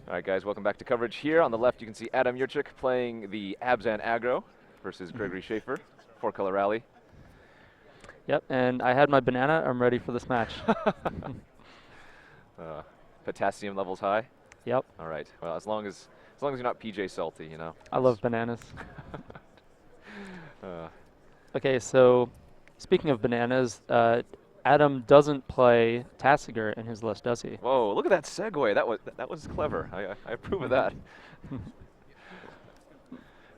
All right, guys, welcome back to coverage here. On the left, you can see Adam Yurchik playing the Abzan aggro versus Gregory Schaefer, 4-color rally. Yep, and I had my banana. I'm ready for this match. Potassium levels high. Yep. All right. Well, as long as you're not PJ salty, you know. I love bananas. uh, Okay, so speaking of bananas, Adam doesn't play Tassiger in his list, does he? whoa! Look at that segue. That was clever. I approve of that.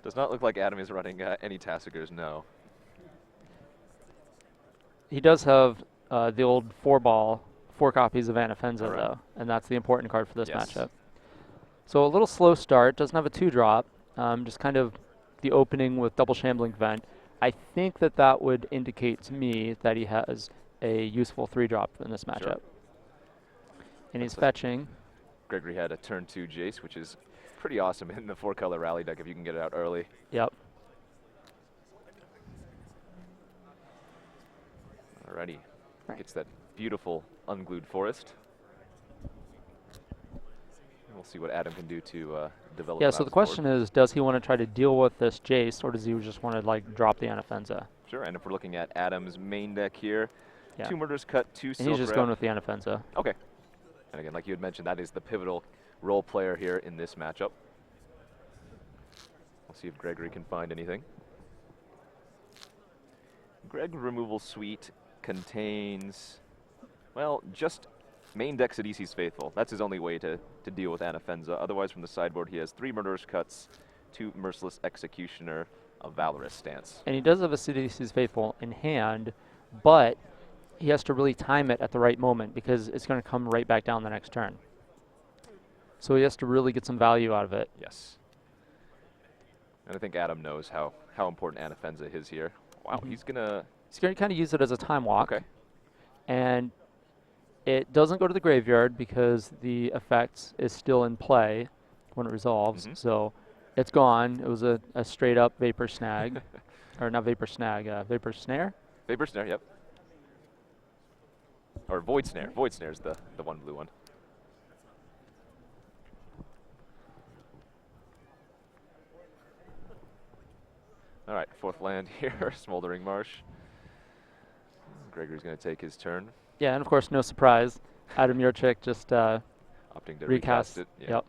Does not look like Adam is running any Tassigers. No. He does have the old 4 copies of Anafenza, Right. though, and that's the important card for this Yes. matchup. So a little slow start, doesn't have a 2-drop, just kind of the opening with double shambling vent. I think that would indicate to me that he has a useful 3-drop in this matchup. Sure. And he's That's fetching. Gregory had a turn 2 Jace, which is pretty awesome in the 4-color rally deck if you can get it out early. Yep. Alrighty. Right. Gets that beautiful unglued forest. And we'll see what Adam can do to develop. Yeah, so the question is, does he want to try to deal with this Jace, or does he just want to like drop the Anafenza? Sure, and if we're looking at Adam's main deck here, Yeah. 2 Murders Cut, 2 And Silver. he's just going with the Anafenza. Okay. And again, like you had mentioned, that is the pivotal role player here in this matchup. We'll see if Gregory can find anything. Greg Removal Suite contains, well, just main deck Sidisi's Faithful. That's his only way to deal with Anafenza. Otherwise, from the sideboard, he has 3 Murderous Cuts, 2 Merciless Executioner, a Valorous Stance. And he does have a Sidisi's Faithful in hand, but he has to really time it at the right moment because it's going to come right back down the next turn. So he has to really get some value out of it. Yes. And I think Adam knows how important Anafenza is here. Wow, he's going to kind of use it as a time walk. Okay. And it doesn't go to the graveyard because the effect is still in play when it resolves. So it's gone. It was a straight up Vapor Snag. Or not Vapor Snag, Vapor Snare? Vapor Snare, yep. Or Void Snare. Void Snare is the one blue one. All right, 4th land here, Smoldering Marsh. Gregory's going to take his turn. Yeah, and of course, no surprise. Adam Yurchik just Opting to recast it. Yeah. Yep.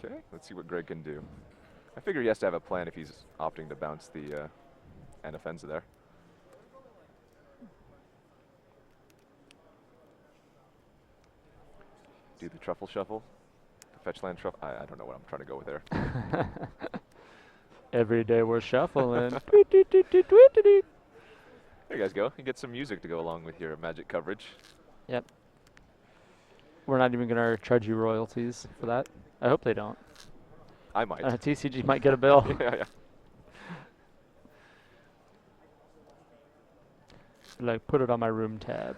Okay, let's see what Greg can do. I figure he has to have a plan if he's opting to bounce the Anafenza there. Do the Truffle Shuffle. The Fetch Land Truffle. I don't know what I'm trying to go with there. Every day we're shuffling. There you guys go. You get some music to go along with your Magic coverage. Yep. We're not even going to charge you royalties for that. I hope they don't. I might. TCG might get a bill. Yeah. Like, put it on my room tab.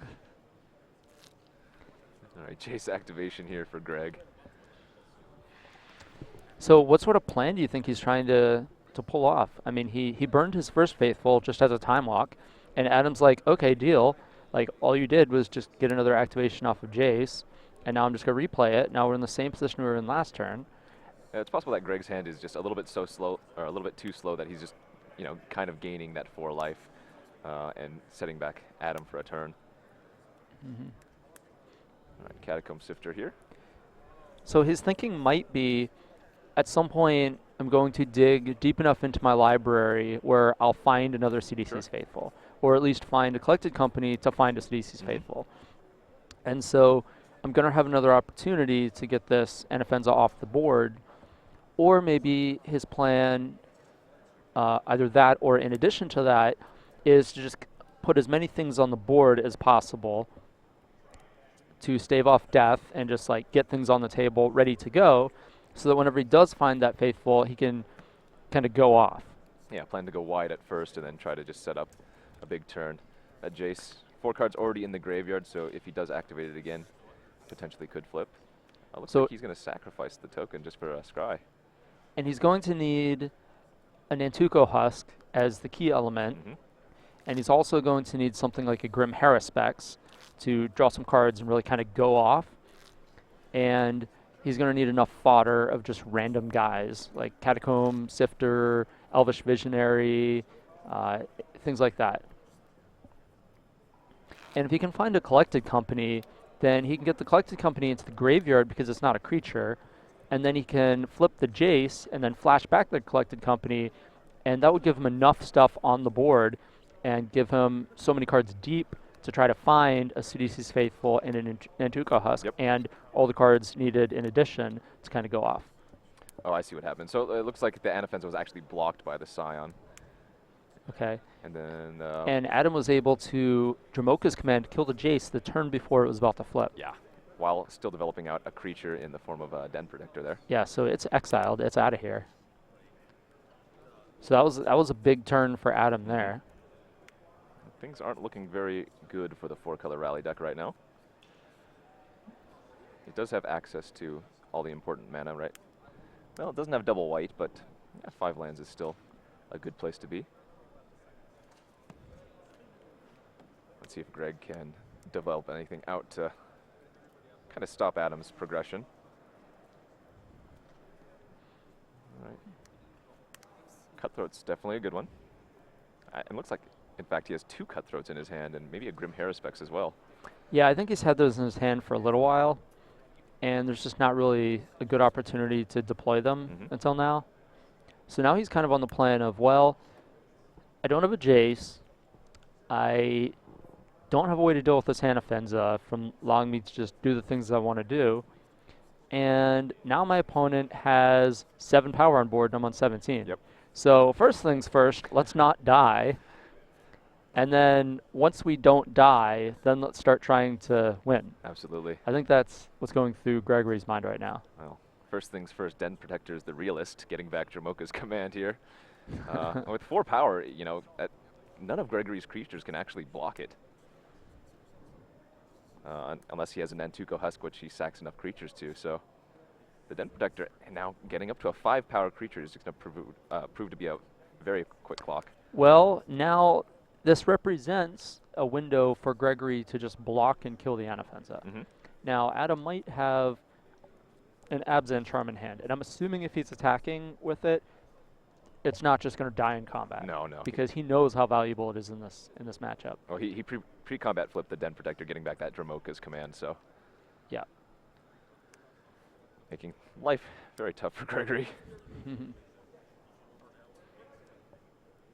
All right, Jace activation here for Greg. So what sort of plan do you think he's trying to pull off? I mean, he burned his first Faithful just as a time walk, and Adam's like, okay, deal. Like, all you did was just get another activation off of Jace, and now I'm just going to replay it. Now we're in the same position we were in last turn. It's possible that Greg's hand is just a little bit so slow, or a little bit too slow, that he's just, kind of gaining that 4 life and setting back Adam for a turn. All right, Catacomb Sifter here. So his thinking might be, at some point, I'm going to dig deep enough into my library where I'll find another CDC's Faithful, or at least find a collected company to find a CDC's Faithful. And so I'm going to have another opportunity to get this Anafenza off the board, or maybe his plan, either that or in addition to that, is to just put as many things on the board as possible to stave off death and just like get things on the table ready to go, so that whenever he does find that Faithful, he can kind of go off. Yeah, plan to go wide at first and then try to just set up a big turn. That Jace, 4 cards already in the graveyard, so if he does activate it again, potentially could flip. Looks like he's going to sacrifice the token just for a scry. And he's going to need a Nantuko Husk as the key element, and he's also going to need something like a Grim Haruspex to draw some cards and really kind of go off. and he's going to need enough fodder of just random guys like Catacomb, Sifter, Elvish Visionary, uh, things like that. And if he can find a collected company, then he can get the collected company into the graveyard because it's not a creature, and then he can flip the Jace and then flash back the collected company, and that would give him enough stuff on the board and give him so many cards deep to try to find a Sidisi's Faithful and an Nantuko Husk, Yep. and all the cards needed in addition to kind of go off. Oh, I see what happened. So it looks like the Anafenza was actually blocked by the Scion. Okay. And then... And Adam was able to Dramoka's command kill the Jace the turn before it was about to flip. yeah, while still developing out a creature in the form of a Den Protector there. Yeah, so it's exiled. It's out of here. So that was a big turn for Adam there. Things aren't looking very good for the 4-color rally deck right now. It does have access to all the important mana, right? Well, it doesn't have double white, but yeah, 5 lands is still a good place to be. Let's see if Greg can develop anything out to kind of stop Adam's progression. All right. Cutthroat's definitely a good one. It looks like, in fact, he has 2 Cutthroats in his hand and maybe a Grim Haruspex as well. Yeah, I think he's had those in his hand for a little while, and there's just not really a good opportunity to deploy them until now. So now he's kind of on the plan of, well, I don't have a Jace. I don't have a way to deal with this Anafenza from allowing me to just do the things I want to do. And now my opponent has 7 power on board, and I'm on 17. Yep. So first things first, let's not die. And then once we don't die, then let's start trying to win. Absolutely. I think that's what's going through Gregory's mind right now. Well, first things first, Den Protector is the realist, getting back Dramoka's command here. With 4 power, you know, none of Gregory's creatures can actually block it. Unless he has an Nantuko Husk, which he sacks enough creatures to. So the Den Protector, now getting up to a 5-power creature, is just going to prove to be a very quick clock. Well, now this represents a window for Gregory to just block and kill the Anafenza. Now, Adam might have an Abzan Charm in hand, and I'm assuming if he's attacking with it, it's not just going to die in combat. No, no. Because he knows how valuable it is in this matchup. Oh, he pre-combat flipped the Den Protector, getting back that Dramoka's command, so. Yeah. Making life very tough for Gregory.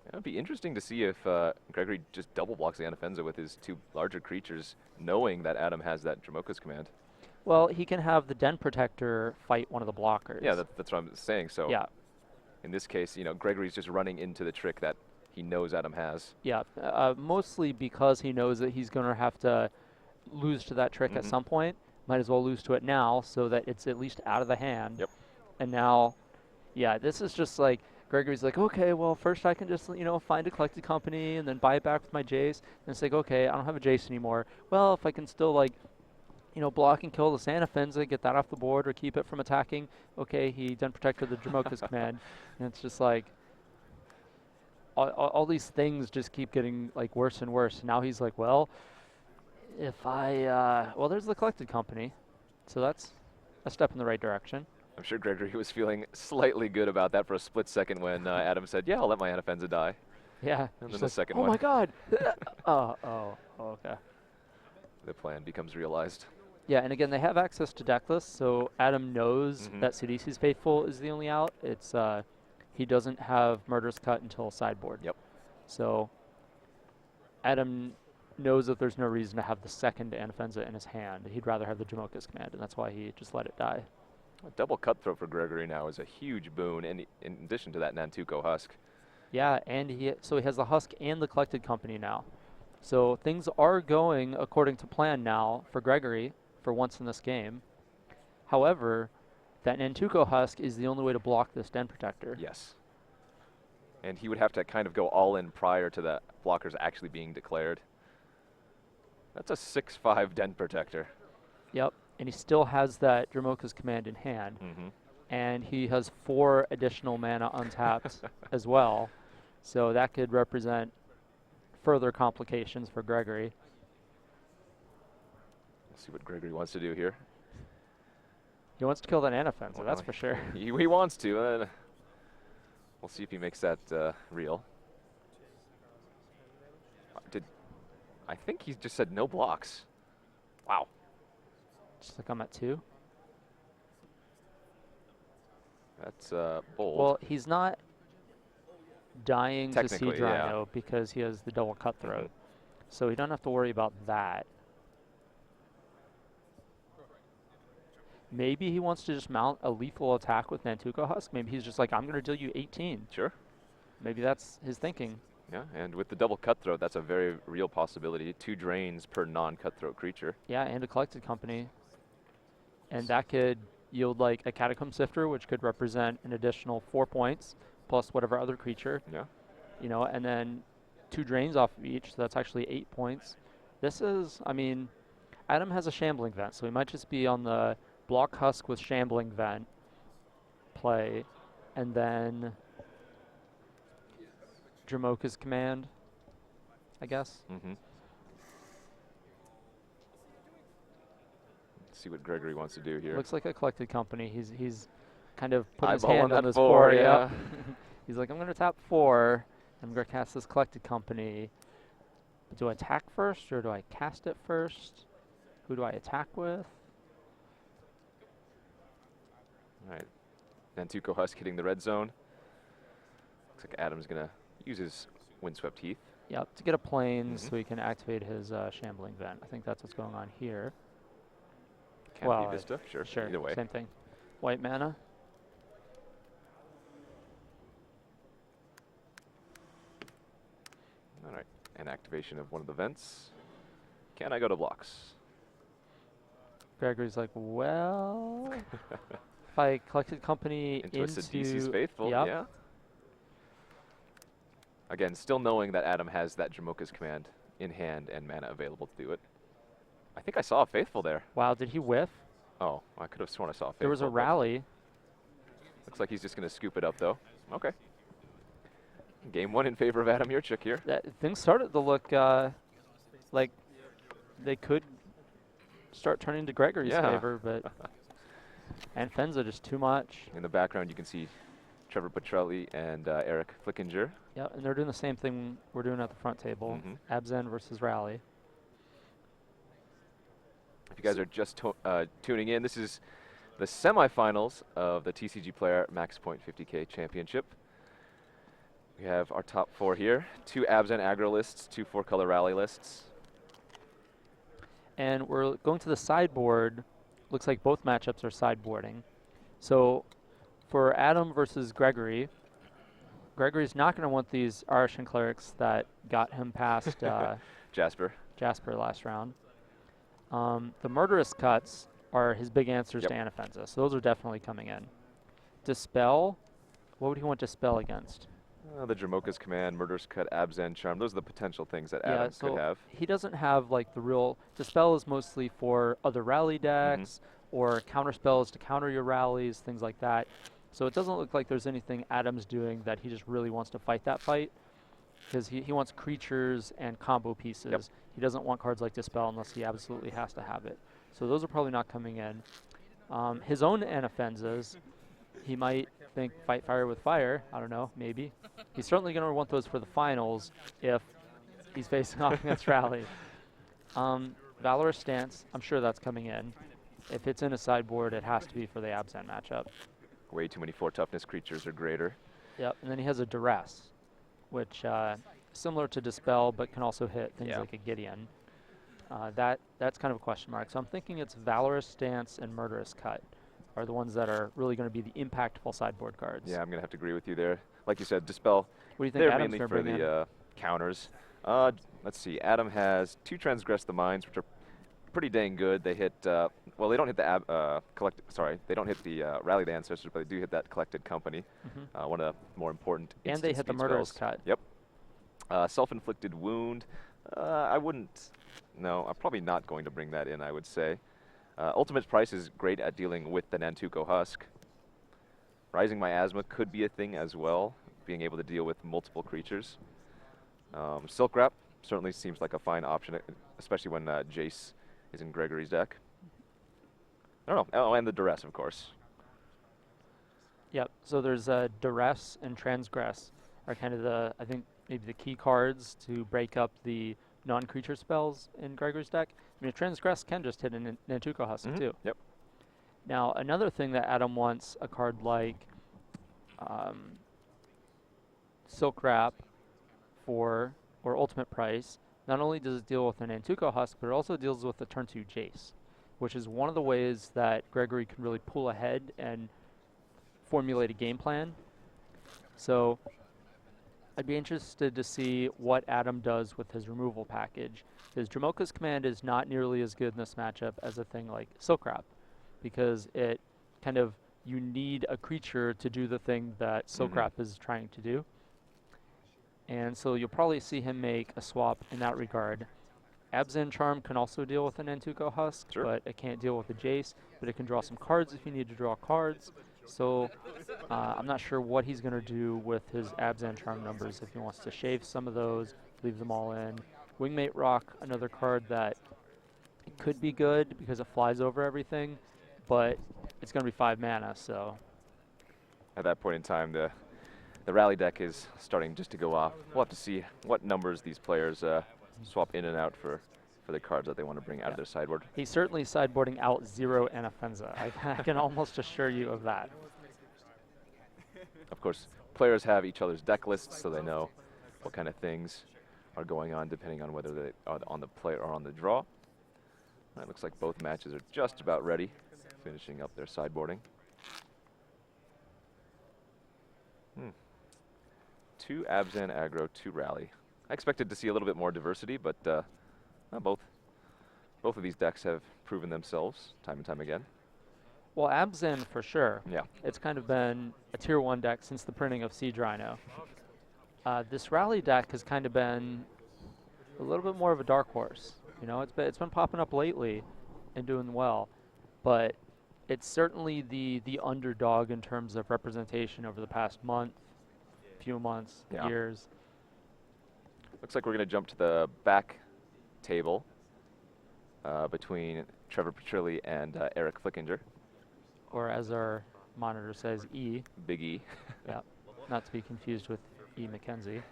It would be interesting to see if Gregory just double blocks the Anafenza with his 2 larger creatures, knowing that Adam has that Dramoka's command. Well, he can have the Den Protector fight one of the blockers. Yeah, that's what I'm saying. So yeah. In this case, you know, Gregory's just running into the trick that he knows Adam has. Yeah, mostly because he knows that he's going to have to lose to that trick at some point. Might as well lose to it now so that it's at least out of the hand. Yep. And now, yeah, this is just like, Gregory's like, okay, well, first I can just, you know, find a collected company and then buy it back with my Jace. And it's like, okay, I don't have a Jace anymore. Well, if I can still, like, you know, block and kill the Anafenza, get that off the board or keep it from attacking, okay, he Den Protected the Dramoka's command. And it's just like, all these things just keep getting, like, worse and worse. Now he's like, well, if I, well, there's the collected company. So that's a step in the right direction. I'm sure Gregory was feeling slightly good about that for a split second when Adam said, yeah, I'll let my Anafenza die. Yeah. And then the second oh one. my God. Okay. The plan becomes realized. Yeah, and again, they have access to deck lists, so Adam knows that Sidisi's Faithful is the only out. It's he doesn't have Murderous Cut until sideboard. Yep. So Adam knows that there's no reason to have the second Anafenza in his hand. He'd rather have the Dramoka's command, and that's why he just let it die. A double Cutthroat for Gregory now is a huge boon, in addition to that Nantuko Husk. Yeah, and he has the Husk and the collected company now. So things are going according to plan now for Gregory for once in this game. However, that Nantuko Husk is the only way to block this Den Protector. Yes. And he would have to kind of go all in prior to the blockers actually being declared. That's a 6/5 Den Protector. Yep, and he still has that Dramoka's command in hand. And he has 4 additional mana untapped as well. So that could represent further complications for Gregory. Let's see what Gregory wants to do here. He wants to kill that Anafenza, Well, that's for sure. he wants to. We'll see if he makes that real. I think he just said no blocks. Wow. Just like I'm at 2. That's bold. Well, he's not dying to see Technically, Drino because he has the double cutthroat. So he doesn't have to worry about that. Maybe he wants to just mount a lethal attack with Nantuko Husk. Maybe he's just like, I'm going to deal you 18. Sure. Maybe that's his thinking. Yeah, and with the double cutthroat, that's a very real possibility. 2 drains per non-cutthroat creature. Yeah, and a collected company. And that could yield like a Catacomb Sifter, which could represent an additional 4 points, plus whatever other creature. Yeah. You know, and then 2 drains off of each, so that's actually 8 points. This is, I mean, Adam has a Shambling Vent, so he might just be on the block Husk with Shambling Vent play, and then Dramoka's Command, I guess. Let's see what Gregory wants to do here. Looks like a collected company. He's kind of putting his Eyeball hand on on that this 4, 4. yeah. Yep. He's like, I'm going to tap 4. I'm going to cast this collected company. But do I attack first or do I cast it first? Who do I attack with? All right. Nantuko Husk hitting the red zone. Looks like Adam's going to use his Windswept Heath. Yep, to get a plane so he can activate his Shambling Vent. I think that's what's going on here. Canopy Vista, sure. Sure, Either way. same thing. White mana. All right. And activation of one of the vents. Can I go to blocks? Gregory's like, well, if I collected company into a Sidisi's into Faithful, yep. yeah. Again, still knowing that Adam has that Dramoka's Command in hand and mana available to do it. I think I saw a Faithful there. Wow, did he whiff? Oh, I could have sworn I saw a Faithful. There was a rally. Looks like he's just going to scoop it up, though. Okay. Game 1 in favor of Adam Yurchuk here. Things started to look like they could start turning to Gregory's favor, but Anafenza just too much. In the background, you can see Trevor Petrelli and Eric Flickinger. Yeah, and they're doing the same thing we're doing at the front table. Abzan versus Rally. If you guys are just tuning in, this is the semifinals of the TCG Player Max Point 50K Championship. We have our top 4 here. 2 Abzan aggro lists, 2 4-color rally lists. And we're going to the sideboard. Looks like both matchups are sideboarding. So for Adam versus Gregory, Gregory's not going to want these Arishan Clerics that got him past Jasper last round. The Murderous Cuts are his big answers to Anafenza, so those are definitely coming in. Dispel, what would he want Dispel against? The Dramoka's Command, Murderous Cut, Abzan Charm. Those are the potential things that Adam could have. He doesn't have like the real... Dispel is mostly for other rally decks or counter spells to counter your rallies, things like that. So it doesn't look like there's anything Adam's doing that he just really wants to fight that fight. Because he wants creatures and combo pieces. He doesn't want cards like Dispel unless he absolutely has to have it. So those are probably not coming in. His own Anafenzas, he might think fight fire with fire. I don't know, maybe. He's certainly going to want those for the finals if he's facing off against Rally. Valorous Stance, I'm sure that's coming in. If it's in a sideboard, it has to be for the Abzan matchup. Way too many 4 toughness creatures or greater. Yep, and then he has a Duress, which similar to Dispel, but can also hit things like a Gideon. That's kind of a question mark. So I'm thinking it's Valorous Stance and Murderous Cut are the ones that are really going to be the impactful sideboard cards. Yeah, I'm going to have to agree with you there. Like you said, Dispel, what do you think they're Adam's mainly for the counters. Let's see, Adam has 2 Transgress the Minds, which are pretty dang good. They hit, well, they don't hit the they don't hit the Rally the Ancestors, but they do hit that Collected Company, one of the more important and they hit the Murderous Cut. Yep. Self-Inflicted Wound, I'm probably not going to bring that in, I would say. Ultimate Price is great at dealing with the Nantuko Husk. Rising Miasma could be a thing as well, being able to deal with multiple creatures. Silk Wrap certainly seems like a fine option, especially when Jace is in Gregory's deck. I don't know. Oh, and the duress, of course. Yep. So there's Duress and Transgress are kind of the, I think, maybe the key cards to break up the non-creature spells in Gregory's deck. I mean, Transgress can just hit a Nantuko Husk too. Yep. Now, another thing that Adam wants a card like Silk Wrap for, or Ultimate Price, not only does it deal with an Nantuko Husk, but it also deals with the turn 2 Jace, which is one of the ways that Gregory can really pull ahead and formulate a game plan. So I'd be interested to see what Adam does with his removal package. His Dramoka's Command is not nearly as good in this matchup as a thing like Silk Wrap, because it kind of, you need a creature to do the thing that Silk Wrap is trying to do. And so you'll probably see him make a swap in that regard. Abzan Charm can also deal with an Nantuko Husk, but it can't deal with the Jace, but it can draw some cards if you need to draw cards. So I'm not sure what he's going to do with his Abzan Charm numbers, if he wants to shave some of those, leave them all in. Wingmate Rock, another card that could be good because it flies over everything, but it's going to be 5 mana, so. At that point in time, the rally deck is starting just to go off. We'll have to see what numbers these players swap in and out for the cards that they want to bring out of their sideboard. He's certainly sideboarding out 0 Anafenza. I can almost assure you of that. Of course, players have each other's deck lists, so they know what kind of things are going on depending on whether they are on the play or on the draw. It looks like both matches are just about ready, finishing up their sideboarding. 2 Abzan aggro, 2 rally. I expected to see a little bit more diversity, but both of these decks have proven themselves time and time again. Well, Abzan for sure. Yeah. It's kind of been a tier 1 deck since the printing of Siege Rhino. This rally deck has kind of been a little bit more of a dark horse. You know, it's been popping up lately and doing well, but it's certainly the underdog in terms of representation over the past month, few months, years. Looks like we're going to jump to the back table between Trevor Petrilli and Eric Flickinger. Or as our monitor says, E. Big E. Yeah, not to be confused with E. McKenzie.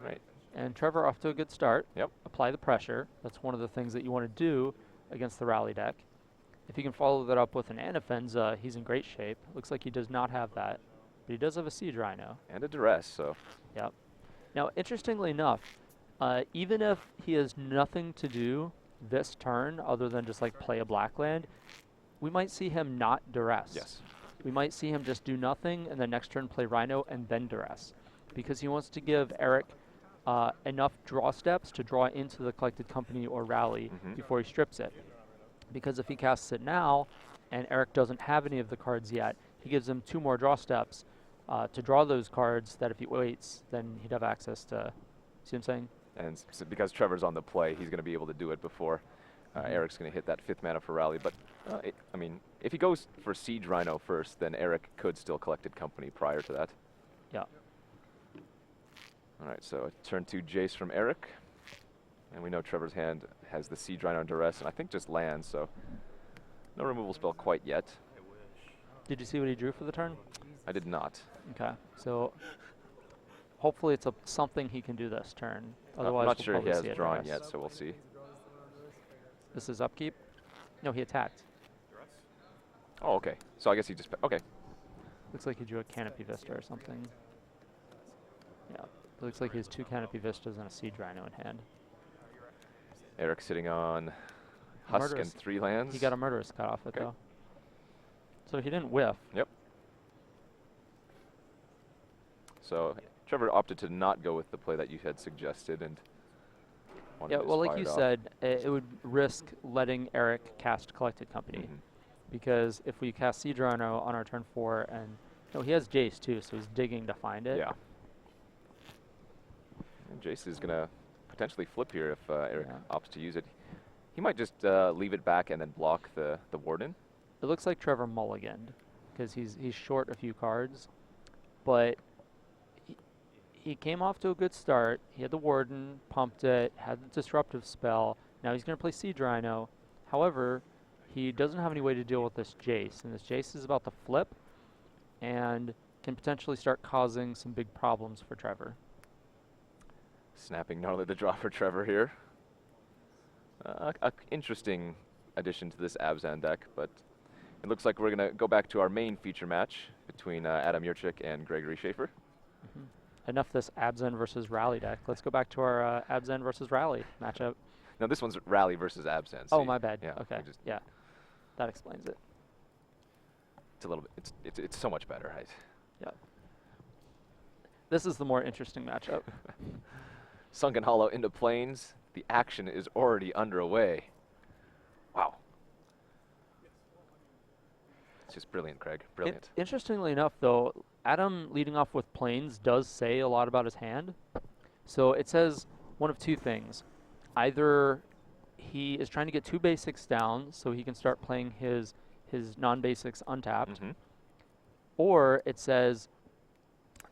Right. And Trevor off to a good start. Yep. Apply the pressure. That's one of the things that you want to do against the rally deck. If you can follow that up with an Anafenza, he's in great shape. Looks like he does not have that, but he does have a Siege Rhino. And a duress, so. Yep. Now, interestingly enough, even if he has nothing to do this turn other than just like play a black land, we might see him not duress. Yes. We might see him just do nothing and then next turn play Rhino and then duress, because he wants to give Eric enough draw steps to draw into the Collected Company or rally before he strips it. Because if he casts it now and Eric doesn't have any of the cards yet, he gives him 2 more draw steps to draw those cards that if he waits, then he'd have access to. See what I'm saying? And so because Trevor's on the play, he's going to be able to do it before Eric's going to hit that 5th mana for rally. But, I mean, if he goes for Siege Rhino first, then Eric could still Collected Company prior to that. Yeah. All right, so turn 2 Jace from Eric. And we know Trevor's hand has the Siege Rhino and duress, and I think just lands, so no removal spell quite yet. Did you see what he drew for the turn? I did not. Okay, so hopefully it's something he can do this turn. Otherwise, I'm not we'll sure he has see it drawn duress. yet, so we'll see. This is upkeep? No, he attacked. Oh, okay. So I guess he just, okay. Looks like he drew a Canopy Vista or something. Yeah, it looks like he has 2 Canopy Vistas and a Siege Rhino in hand. Eric sitting on Husk and 3 lands. He got a Murderous cut off it, though. So he didn't whiff. Yep. So Trevor opted to not go with the play that you had suggested, and yeah, well, like you said, it would risk letting Eric cast Collected Company, because if we cast Siege Rhino on our turn 4, and no, he has Jace too, so he's digging to find it. Yeah. And Jace is gonna potentially flip here if Eric opts to use it. He might just leave it back and then block the Warden. It looks like Trevor mulliganed, because he's short a few cards, but he came off to a good start. He had the Warden, pumped it, had the Disruptive spell. Now he's going to play Siege Rhino. However, he doesn't have any way to deal with this Jace, and this Jace is about to flip and can potentially start causing some big problems for Trevor. Snapping gnarly the draw for Trevor here. A interesting addition to this Abzan deck, but it looks like we're going to go back to our main feature match between Adam Yurchik and Gregory Schaefer. Enough this Abzan versus Rally deck. Let's go back to our Abzan versus Rally matchup. No, this one's Rally versus Abzan. Oh, my bad. Yeah, okay. Yeah, that explains it. It's a little bit. It's so much better, right? Yeah. This is the more interesting matchup. Sunken Hollow into Plains. The action is already underway. Wow. It's just brilliant, Craig. Brilliant. Interestingly enough, though, Adam leading off with Plains does say a lot about his hand. So it says one of two things. Either he is trying to get 2 basics down so he can start playing his non-basics untapped, or it says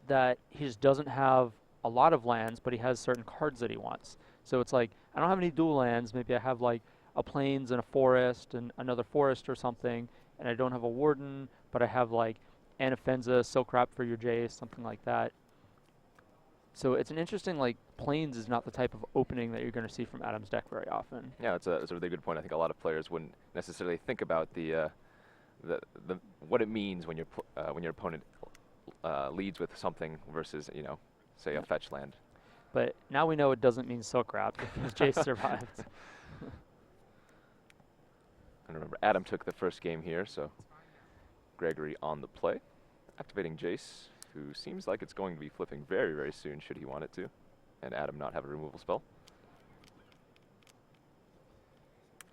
that he just doesn't have a lot of lands, but he has certain cards that he wants. So it's like, I don't have any dual lands. Maybe I have like a Plains and a Forest and another Forest or something, and I don't have a Warden, but I have like Anafenza, Silk Wrap for your Jace, something like that. So it's an interesting, like, Plains is not the type of opening that you're going to see from Adam's deck very often. Yeah, that's a really good point. I think a lot of players wouldn't necessarily think about the what it means when your opponent leads with something versus, you know, say a fetch land. But now we know it doesn't mean Silk Wrap because Jace survived. And remember, Adam took the first game here, so Gregory on the play, activating Jace, who seems like it's going to be flipping very, very soon should he want it to, and Adam not have a removal spell.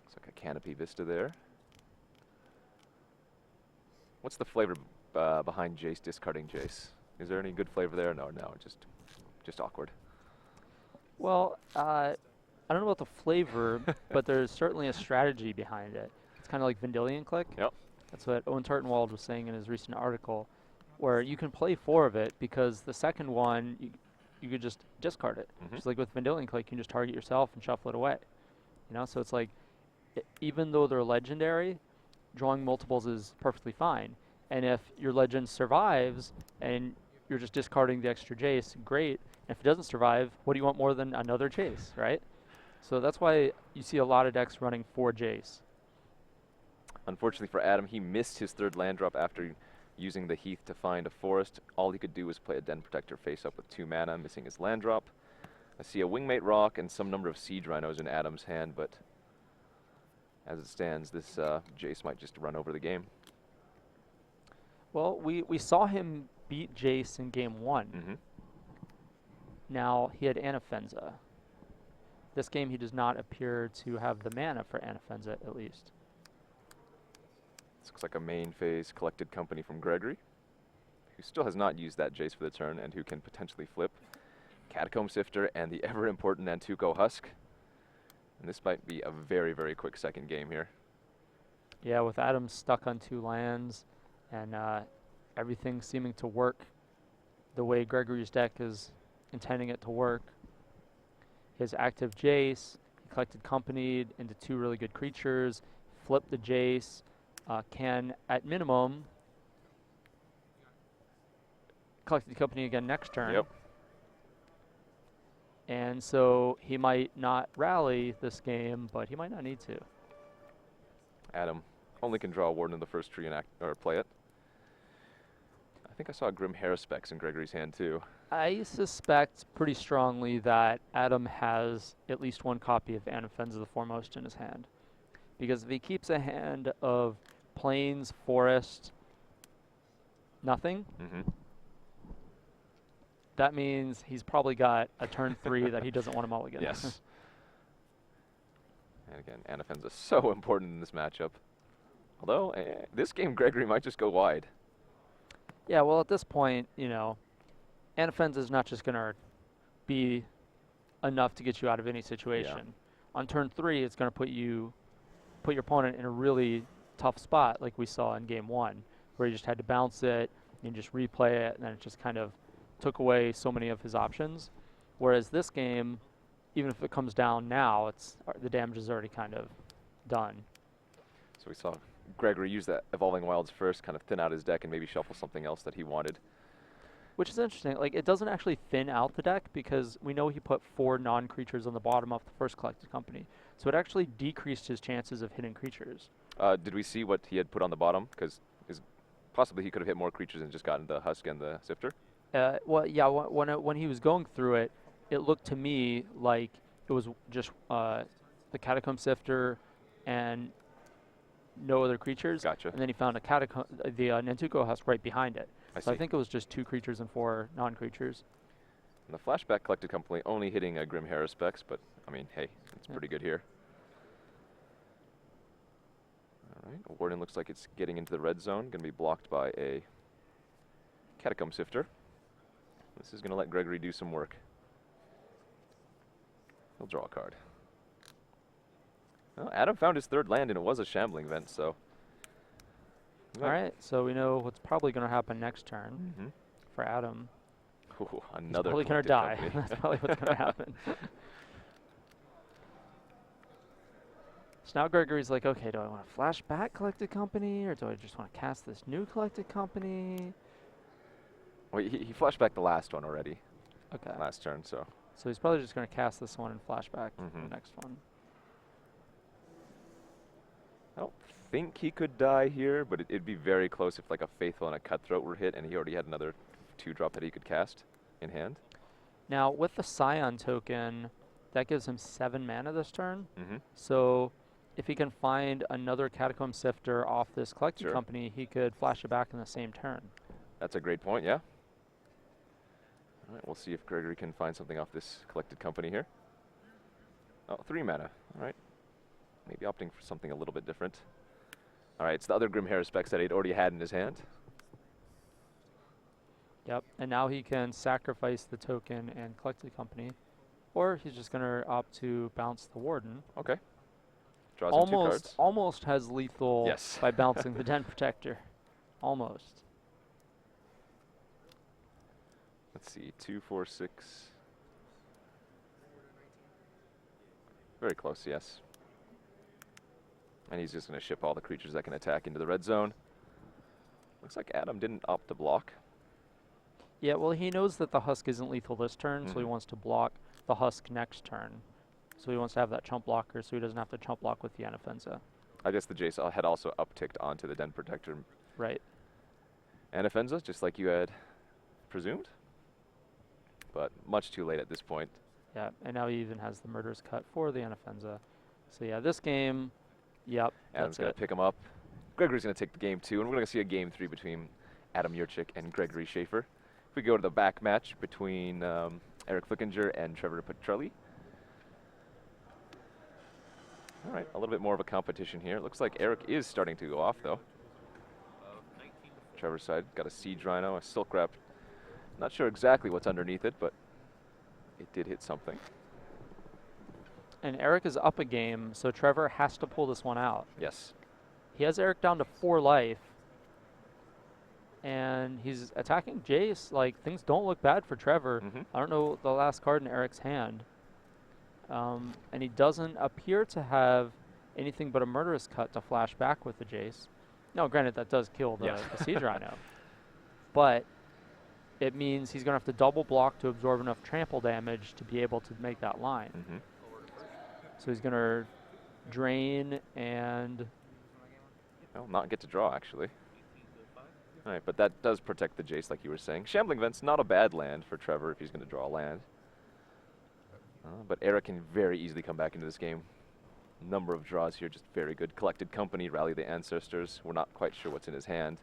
Looks like a Canopy Vista there. What's the flavor behind Jace discarding Jace? Is there any good flavor there? No, just awkward. Well, I don't know about the flavor, but there's certainly a strategy behind it. It's kind of like Vendilion Click. Yep. That's what Owen Tartenwald was saying in his recent article, where you can play 4 of it because the second one, you could just discard it. Just like with Vendilion Click, you can just target yourself and shuffle it away. You know, so it's like, even though they're legendary, drawing multiples is perfectly fine. And if your legend survives and you're just discarding the extra Jace, great. And if it doesn't survive, what do you want more than another Jace, right? So that's why you see a lot of decks running 4 Jace. Unfortunately for Adam, he missed his 3rd land drop after using the Heath to find a forest. All he could do was play a Den Protector face up with 2 mana, missing his land drop. I see a Wingmate Rock and some number of Siege Rhinos in Adam's hand, but as it stands, this Jace might just run over the game. Well, we saw him beat Jace in game 1. Now, he had Anafenza. This game, he does not appear to have the mana for Anafenza, at least. This looks like a main phase Collected Company from Gregory, who still has not used that Jace for the turn and who can potentially flip. Catacomb Sifter and the ever-important Nantuko Husk. And this might be a very, very quick second game here. Yeah, with Adam stuck on 2 lands and everything seeming to work the way Gregory's deck is intending it to work. His active Jace, he Collected Company into 2 really good creatures, flip the Jace, can, at minimum, Collected Company again next turn. Yep. And so he might not rally this game, but he might not need to. Adam only can draw a Warden in the first tree and play it. I think I saw Grim Haruspex in Gregory's hand too. I suspect pretty strongly that Adam has at least 1 copy of Anafenza the Foremost in his hand. Because if he keeps a hand of Plains, Forest, nothing, that means he's probably got a turn 3 that he doesn't want to mulligan. Yes. And again, Anafenza is so important in this matchup. Although, this game Gregory might just go wide. Yeah, well, at this point, you know, Anafenza is not just going to be enough to get you out of any situation. Yeah. On turn 3, it's going to put your opponent in a really tough spot, like we saw in game 1, where he just had to bounce it and just replay it, and then it just kind of took away so many of his options. Whereas this game, even if it comes down now, the damage is already kind of done. So we saw Gregory use that Evolving Wilds first, kind of thin out his deck and maybe shuffle something else that he wanted. Which is interesting. Like, it doesn't actually thin out the deck because we know he put 4 non-creatures on the bottom of the first Collected Company. So it actually decreased his chances of hitting creatures. Did we see what he had put on the bottom? Because possibly he could have hit more creatures and just gotten the Husk and the Sifter. Well, yeah, when he was going through it, it looked to me like it was just the Catacomb Sifter and no other creatures. Gotcha. And then he found the Nantuko Husk right behind it. So I think it was just 2 creatures and 4 non-creatures. And the Flashback Collected Company only hitting a Grim Haruspex, but I mean, hey, it's pretty good here. All right, Warden looks like it's getting into the red zone, going to be blocked by a Catacomb Sifter. This is going to let Gregory do some work. He'll draw a card. Well, Adam found his 3rd land, and it was a Shambling Vent, so. All right, so we know what's probably going to happen next turn for Adam. Ooh, another. He's probably going to die. That's probably what's going to happen. So now Gregory's like, okay, do I want to flashback Collected Company, or do I just want to cast this new Collected Company? Well, he flashed back the last one already. Okay. Last turn, so. So he's probably just going to cast this one and flashback the next one. I don't think he could die here, but it'd be very close if like a Faithful and a Cutthroat were hit, and he already had another 2-drop that he could cast in hand. Now, with the Scion token, that gives him 7 mana this turn. Mm-hmm. So if he can find another Catacomb Sifter off this Collected Company, he could flash it back in the same turn. That's a great point, yeah. All right, we'll see if Gregory can find something off this Collected Company here. Oh, 3 mana. All right. Maybe opting for something a little bit different. All right, it's the other Grim Haruspex that he'd already had in his hand. Yep, and now he can sacrifice the token and Collected Company, or he's just going to opt to bounce the Warden. Okay. Draws in 2 cards. Almost has lethal by bouncing the Den Protector. Almost. Let's see, 2, 4, 6. Very close, yes. And he's just going to ship all the creatures that can attack into the red zone. Looks like Adam didn't opt to block. Yeah, well, he knows that the Husk isn't lethal this turn, so he wants to block the Husk next turn. So he wants to have that chump blocker so he doesn't have to chump block with the Anafenza. I guess the Jace had also upticked onto the Den Protector. Right. Anafenza, just like you had presumed. But much too late at this point. Yeah, and now he even has the Murderous Cut for the Anafenza. So yeah, this game, yep, Adam's going to pick him up. Gregory's going to take the game 2, and we're going to see a game 3 between Adam Yurchik and Gregory Schaefer. If we go to the back match between Eric Flickinger and Trevor Petrelli. All right, a little bit more of a competition here. Looks like Eric is starting to go off, though. Trevor's side got a Siege Rhino, a Silk Wrap. Not sure exactly what's underneath it, but it did hit something. And Eric is up a game, so Trevor has to pull this one out. Yes. He has Eric down to 4 life, and he's attacking Jace. Like, things don't look bad for Trevor. I don't know the last card in Eric's hand. And he doesn't appear to have anything but a Murderous Cut to flash back with the Jace. No, granted, that does kill the Siege Rhino. But it means he's going to have to double block to absorb enough trample damage to be able to make that line. So he's going to drain and... Well, not get to draw, actually. All right, but that does protect the Jace, like you were saying. Shambling Vent's not a bad land for Trevor if he's going to draw a land. But Eric can very easily come back into this game. Number of draws here, just very good. Collected Company, Rally the Ancestors. We're not quite sure what's in his hand.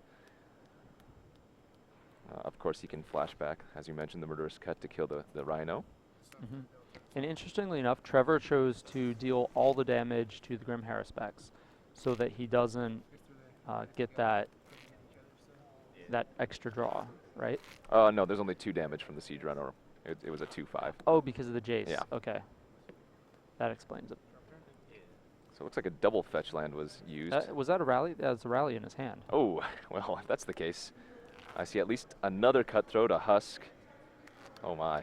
Of course, he can flashback, as you mentioned, the Murderous Cut to kill the Rhino. And interestingly enough, Trevor chose to deal all the damage to the Grim Haruspex so that he doesn't get that extra draw, right? No, there's only 2 damage from the Siege Runner. It was a 2/5. Oh, because of the Jace. Yeah. Okay. That explains it. So it looks like a double fetch land was used. Was that a rally? That was a rally in his hand. Oh, well, if that's the case, I see at least another Cutthroat, a Husk. Oh, my.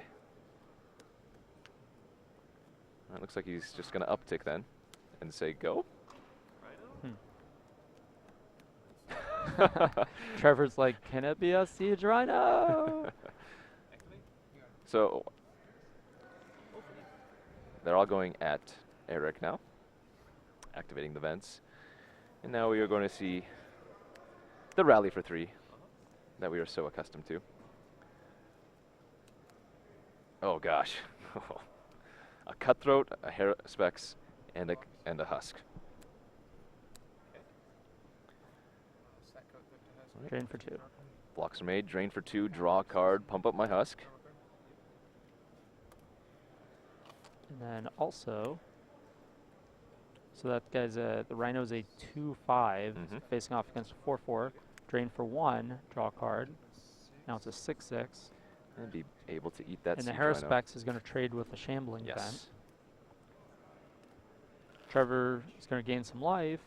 It looks like he's just going to uptick then and say go. Trevor's like, can it be a Siege Rhino? So they're all going at Eric now, activating the vents. And now we are going to see the rally for 3 that we are so accustomed to. Oh gosh. A Cutthroat, a Haruspex, and a Husk. Drain for 2. Blocks are made, drain for 2, draw a card, pump up my Husk. And then also, so that guy's the Rhino's a 2/5, facing off against a 4/4. Drain for 1, draw a card. Now it's a 6/6. And be able to eat that And the Siege Rhino. Haruspex is going to trade with a Shambling Vent. Yes. Trevor is going to gain some life.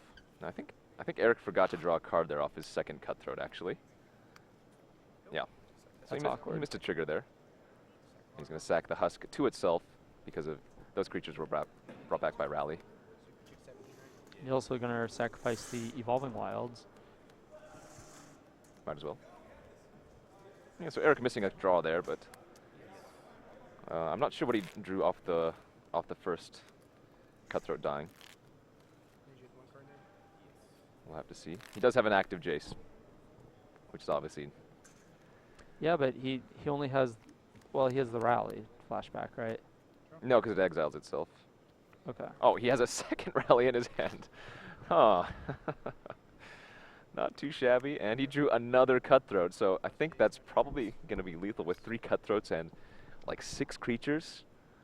I think Eric forgot to draw a card there off his second Cutthroat, actually. Yeah. So That's he awkward. missed a trigger there. He's going to sack the Husk to itself because of those creatures were brought back by Rally. He's also going to sacrifice the Evolving Wilds. Might as well. Yeah, so Eric missing a draw there, but I'm not sure what he drew off the first Cutthroat dying. We'll have to see. He does have an active Jace, which is obviously... Yeah, but he only has, well, he has the Rally flashback, right? No, because it exiles itself. Okay. Oh, he has a second Rally in his hand. Huh. Not too shabby. And he drew another Cutthroat, so I think that's probably going to be lethal with 3 Cutthroats and like 6 creatures.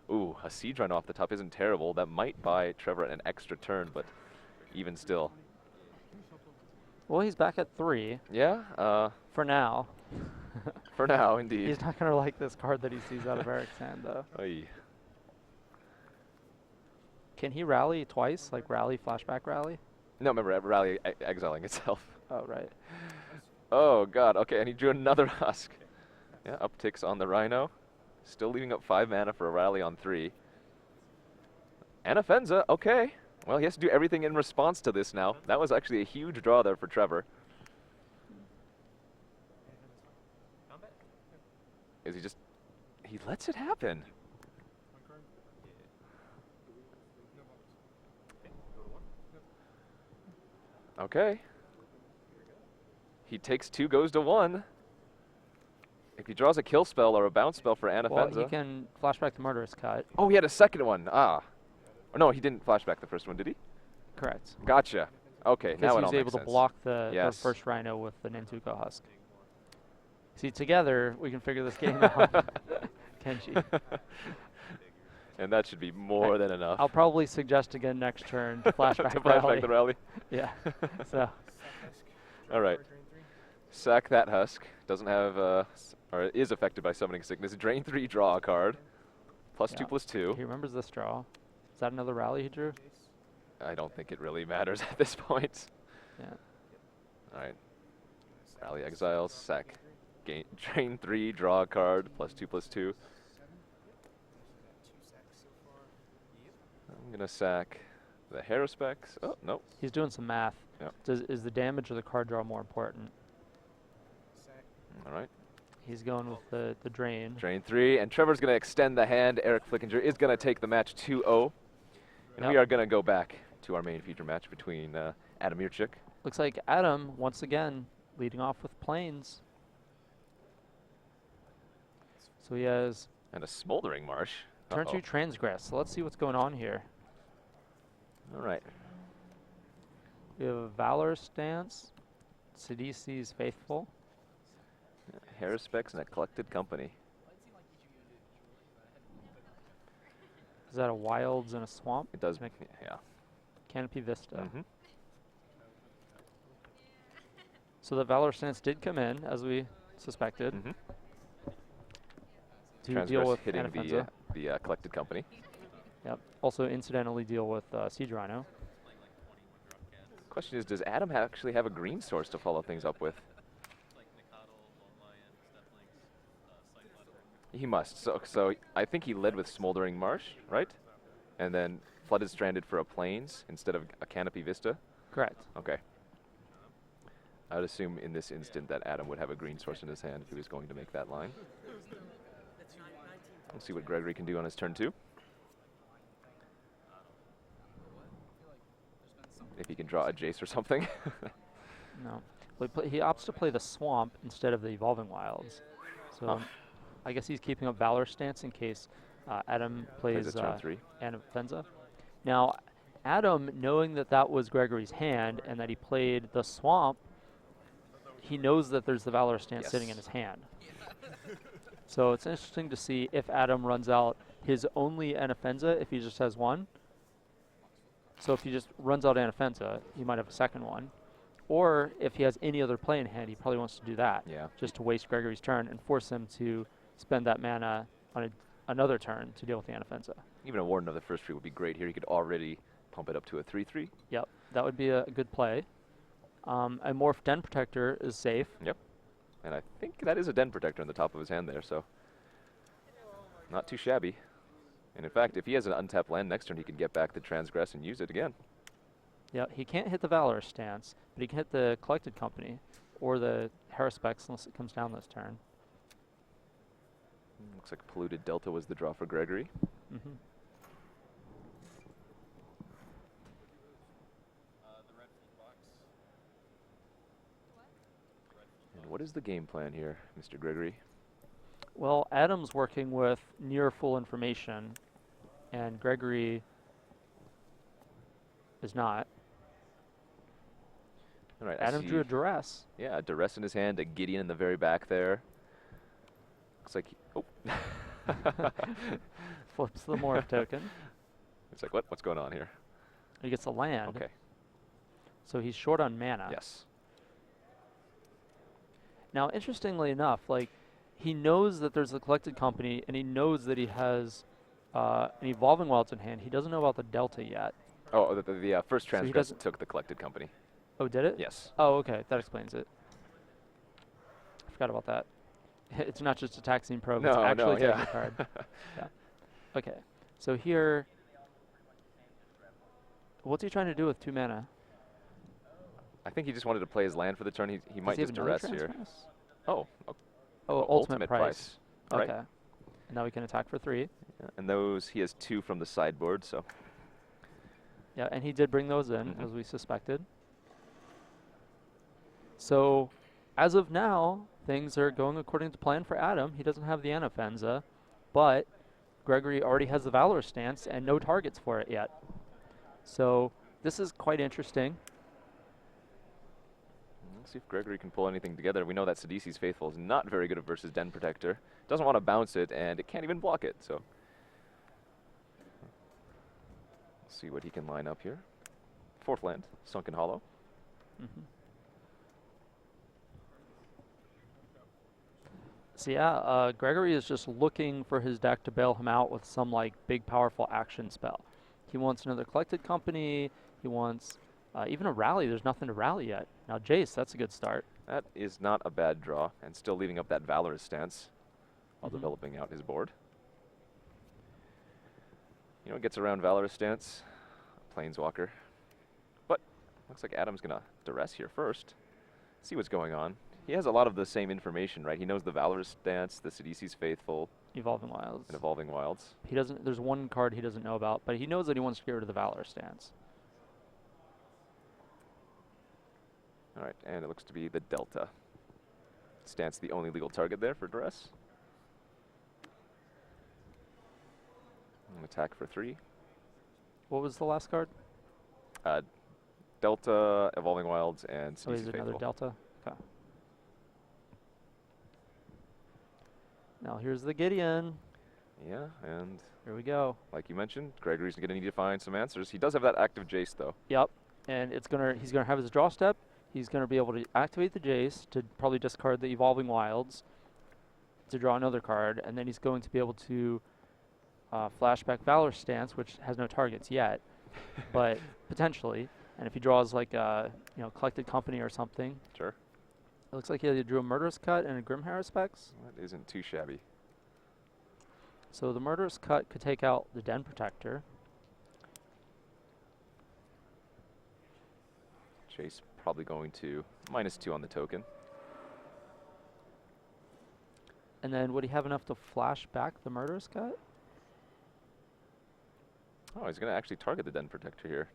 Ooh, a Siege Rhino off the top isn't terrible. That might buy Trevor an extra turn, but even still. Well, he's back at 3. Yeah, For now. for now, indeed. He's not going to like this card that he sees out of Eric's hand, though. Oy. Can he rally twice, like rally, flashback rally? No, remember, Rally exiling itself. Oh, right. Oh, God. Okay, and he drew another Husk. Yeah, upticks on the Rhino. Still leaving up 5 mana for a Rally on 3. Anafenza, okay. Well, he has to do everything in response to this now. That was actually a huge draw there for Trevor. Is he just... He lets it happen. Okay. He takes 2, goes to 1. If he draws a kill spell or a bounce spell for Anafenza... Well, he can flashback the Murderous Cut. Oh, he had a second one. Ah. Or no, he didn't flashback the first one, did he? Correct. Gotcha. Okay, now it Because all he was able makes to sense. block the Yes. first Rhino with the Nantuko Husk. See, together, we can figure this game out. Kenji. And that should be more than enough. I'll probably suggest again next turn to flashback to flashback rally. the Rally. Yeah. So. All right. Sack that Husk. Doesn't have, or is affected by Summoning Sickness. Drain 3, draw a card. +2, +2. He remembers this draw. Is that another rally he drew? I don't think it really matters at this point. Yeah. All right. Rally exiles, sack. Drain 3, draw a card. +2, +2. I'm gonna sack the Haruspex. Oh, no. He's doing some math. Yep. Is the damage or the card draw more important? All right. He's going with the drain. Drain 3, and Trevor's going to extend the hand. Eric Flickinger is going to take the match 2-0. And we are going to go back to our main feature match between Adam Mirchik. Looks like Adam, once again, leading off with Plains. So he has... And a Smoldering Marsh. Turn 2 Transgress. So let's see what's going on here. All right. We have a Valor Stance. Sidisi's Faithful. Haruspex and a Collected Company. Is that a Wilds and a Swamp? It does make, yeah. Canopy Vista. Mm-hmm. So the Valor Stance did come in, as we suspected. Mm-hmm. To deal with hitting Anafenza. the Collected Company. Yep. Also incidentally deal with Siege Rhino. Question is, does Adam actually have a green source to follow things up with? He must. So I think he led with Smoldering Marsh, right? And then Flooded Stranded for a Plains instead of a Canopy Vista. Correct. Okay. I would assume in this instant that Adam would have a green source in his hand if he was going to make that line. Let's see what Gregory can do on his turn 2. If he can draw a Jace or something. No. Well, he opts to play the Swamp instead of the Evolving Wilds. So I guess he's keeping up Valor Stance in case Adam plays a turn 3. Anafenza. Now, Adam, knowing that that was Gregory's hand and that he played the Swamp, he knows that there's the Valor Stance sitting in his hand. So it's interesting to see if Adam runs out his only Anafenza, if he just has one. So if he just runs out Anafenza, he might have a second one. Or if he has any other play in hand, he probably wants to do that. Yeah. Just to waste Gregory's turn and force him to spend that mana on another turn to deal with the Anafenza. Even a Warden of the First Tree would be great here. He could already pump it up to a 3/3. Yep, that would be a good play. A Morph Den Protector is safe. Yep. And I think that is a Den Protector on the top of his hand there, so not too shabby. And in fact, if he has an untapped land next turn, he can get back the Transgress and use it again. Yeah, he can't hit the Valor Stance, but he can hit the Collected Company or the Haruspex unless it comes down this turn. Looks like Polluted Delta was the draw for Gregory. Mm-hmm. And what is the game plan here, Mr. Gregory? Well, Adam's working with near full information, and Gregory is not. All right, Adam drew a Duress. Yeah, a Duress in his hand, a Gideon in the very back there. Looks like Flips the Morph token. It's like, what's going on here? He gets a land. Okay. So he's short on mana. Yes. Now, interestingly enough, like, he knows that there's a Collected Company, and he knows that he has an Evolving Wilds in hand. He doesn't know about the Delta yet. Oh, the first So he Transgress doesn't- took the Collected Company. Oh, did it? Yes. Oh, okay. That explains it. I forgot about that. It's not just a taxing probe. It's actually taking a card. Yeah. Okay. So here, what's he trying to do with 2 mana? I think he just wanted to play his land for the turn. He Does might he have just another Duress here. Transgress? Oh, Oh, ultimate price. Right. Okay. And now we can attack for 3. Yeah, and those, he has 2 from the sideboard, so. Yeah, and he did bring those in, Mhm. as we suspected. So, as of now, things are going according to plan for Adam. He doesn't have the Anafenza, but Gregory already has the Valor Stance and no targets for it yet. So, this is quite interesting. Let's see if Gregory can pull anything together. We know that Sidisi's Faithful is not very good at versus Den Protector. Doesn't want to bounce it, and it can't even block it, so. Let's see what he can line up here. 4th land, Sunken Hollow. Mm-hmm. So yeah, Gregory is just looking for his deck to bail him out with some like big powerful action spell. He wants another Collected Company. He wants even a rally. There's nothing to rally yet. Now Jace, that's a good start. That is not a bad draw, and still leaving up that Valorous stance while developing out his board. You know, it gets around Valorous stance, Planeswalker. But looks like Adam's gonna Duress here first. See what's going on. He has a lot of the same information, right? He knows the Valorous stance, the Sidisi's Faithful, Evolving Wilds. and Evolving Wilds. He doesn't. There's one card he doesn't know about, but he knows that he wants to get rid of the Valor Stance. All right, and it looks to be the Delta. Stance the only legal target there for Duress. An attack for 3. What was the last card? Delta, Evolving Wilds, and Oh, is Sidisi's it another Faithful. Delta? Okay. Now here's the Gideon. Yeah, and Here we go. like you mentioned, Gregory's going to need to find some answers. He does have that active Jace, though. Yep. And he's gonna have his draw step. He's gonna be able to activate the Jace to probably discard the Evolving Wilds to draw another card, and then he's going to be able to flashback Valor Stance, which has no targets yet, but potentially. And if he draws like a Collected Company or something, Sure. it looks like he drew a Murderous Cut and a Grim Haruspex. That isn't too shabby. So the Murderous Cut could take out the Den Protector. Jace probably going to -2 on the token. And then would he have enough to flash back the Murderous Cut? Oh, he's going to actually target the Den Protector here.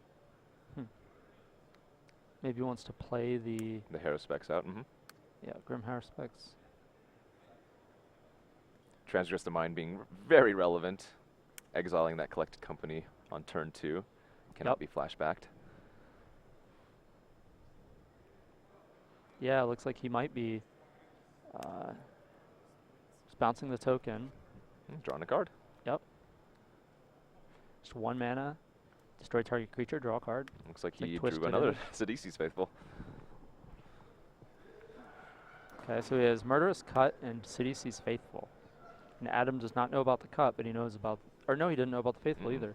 Maybe he wants to play the Haruspex out. yeah, Grim Haruspex. Transgress the Mind being very relevant. Exiling that Collected Company on turn 2 cannot be flashbacked. Yeah, it looks like he might be just bouncing the token. Drawing a card. Yep. Just 1 mana. Destroy target creature, draw a card. Looks like Like he Twisted drew another Image. Sidisi's Faithful. Okay, so he has Murderous Cut and Sidisi's Faithful. And Adam does not know about the cut, but he knows about, or no, he didn't know about the Faithful either.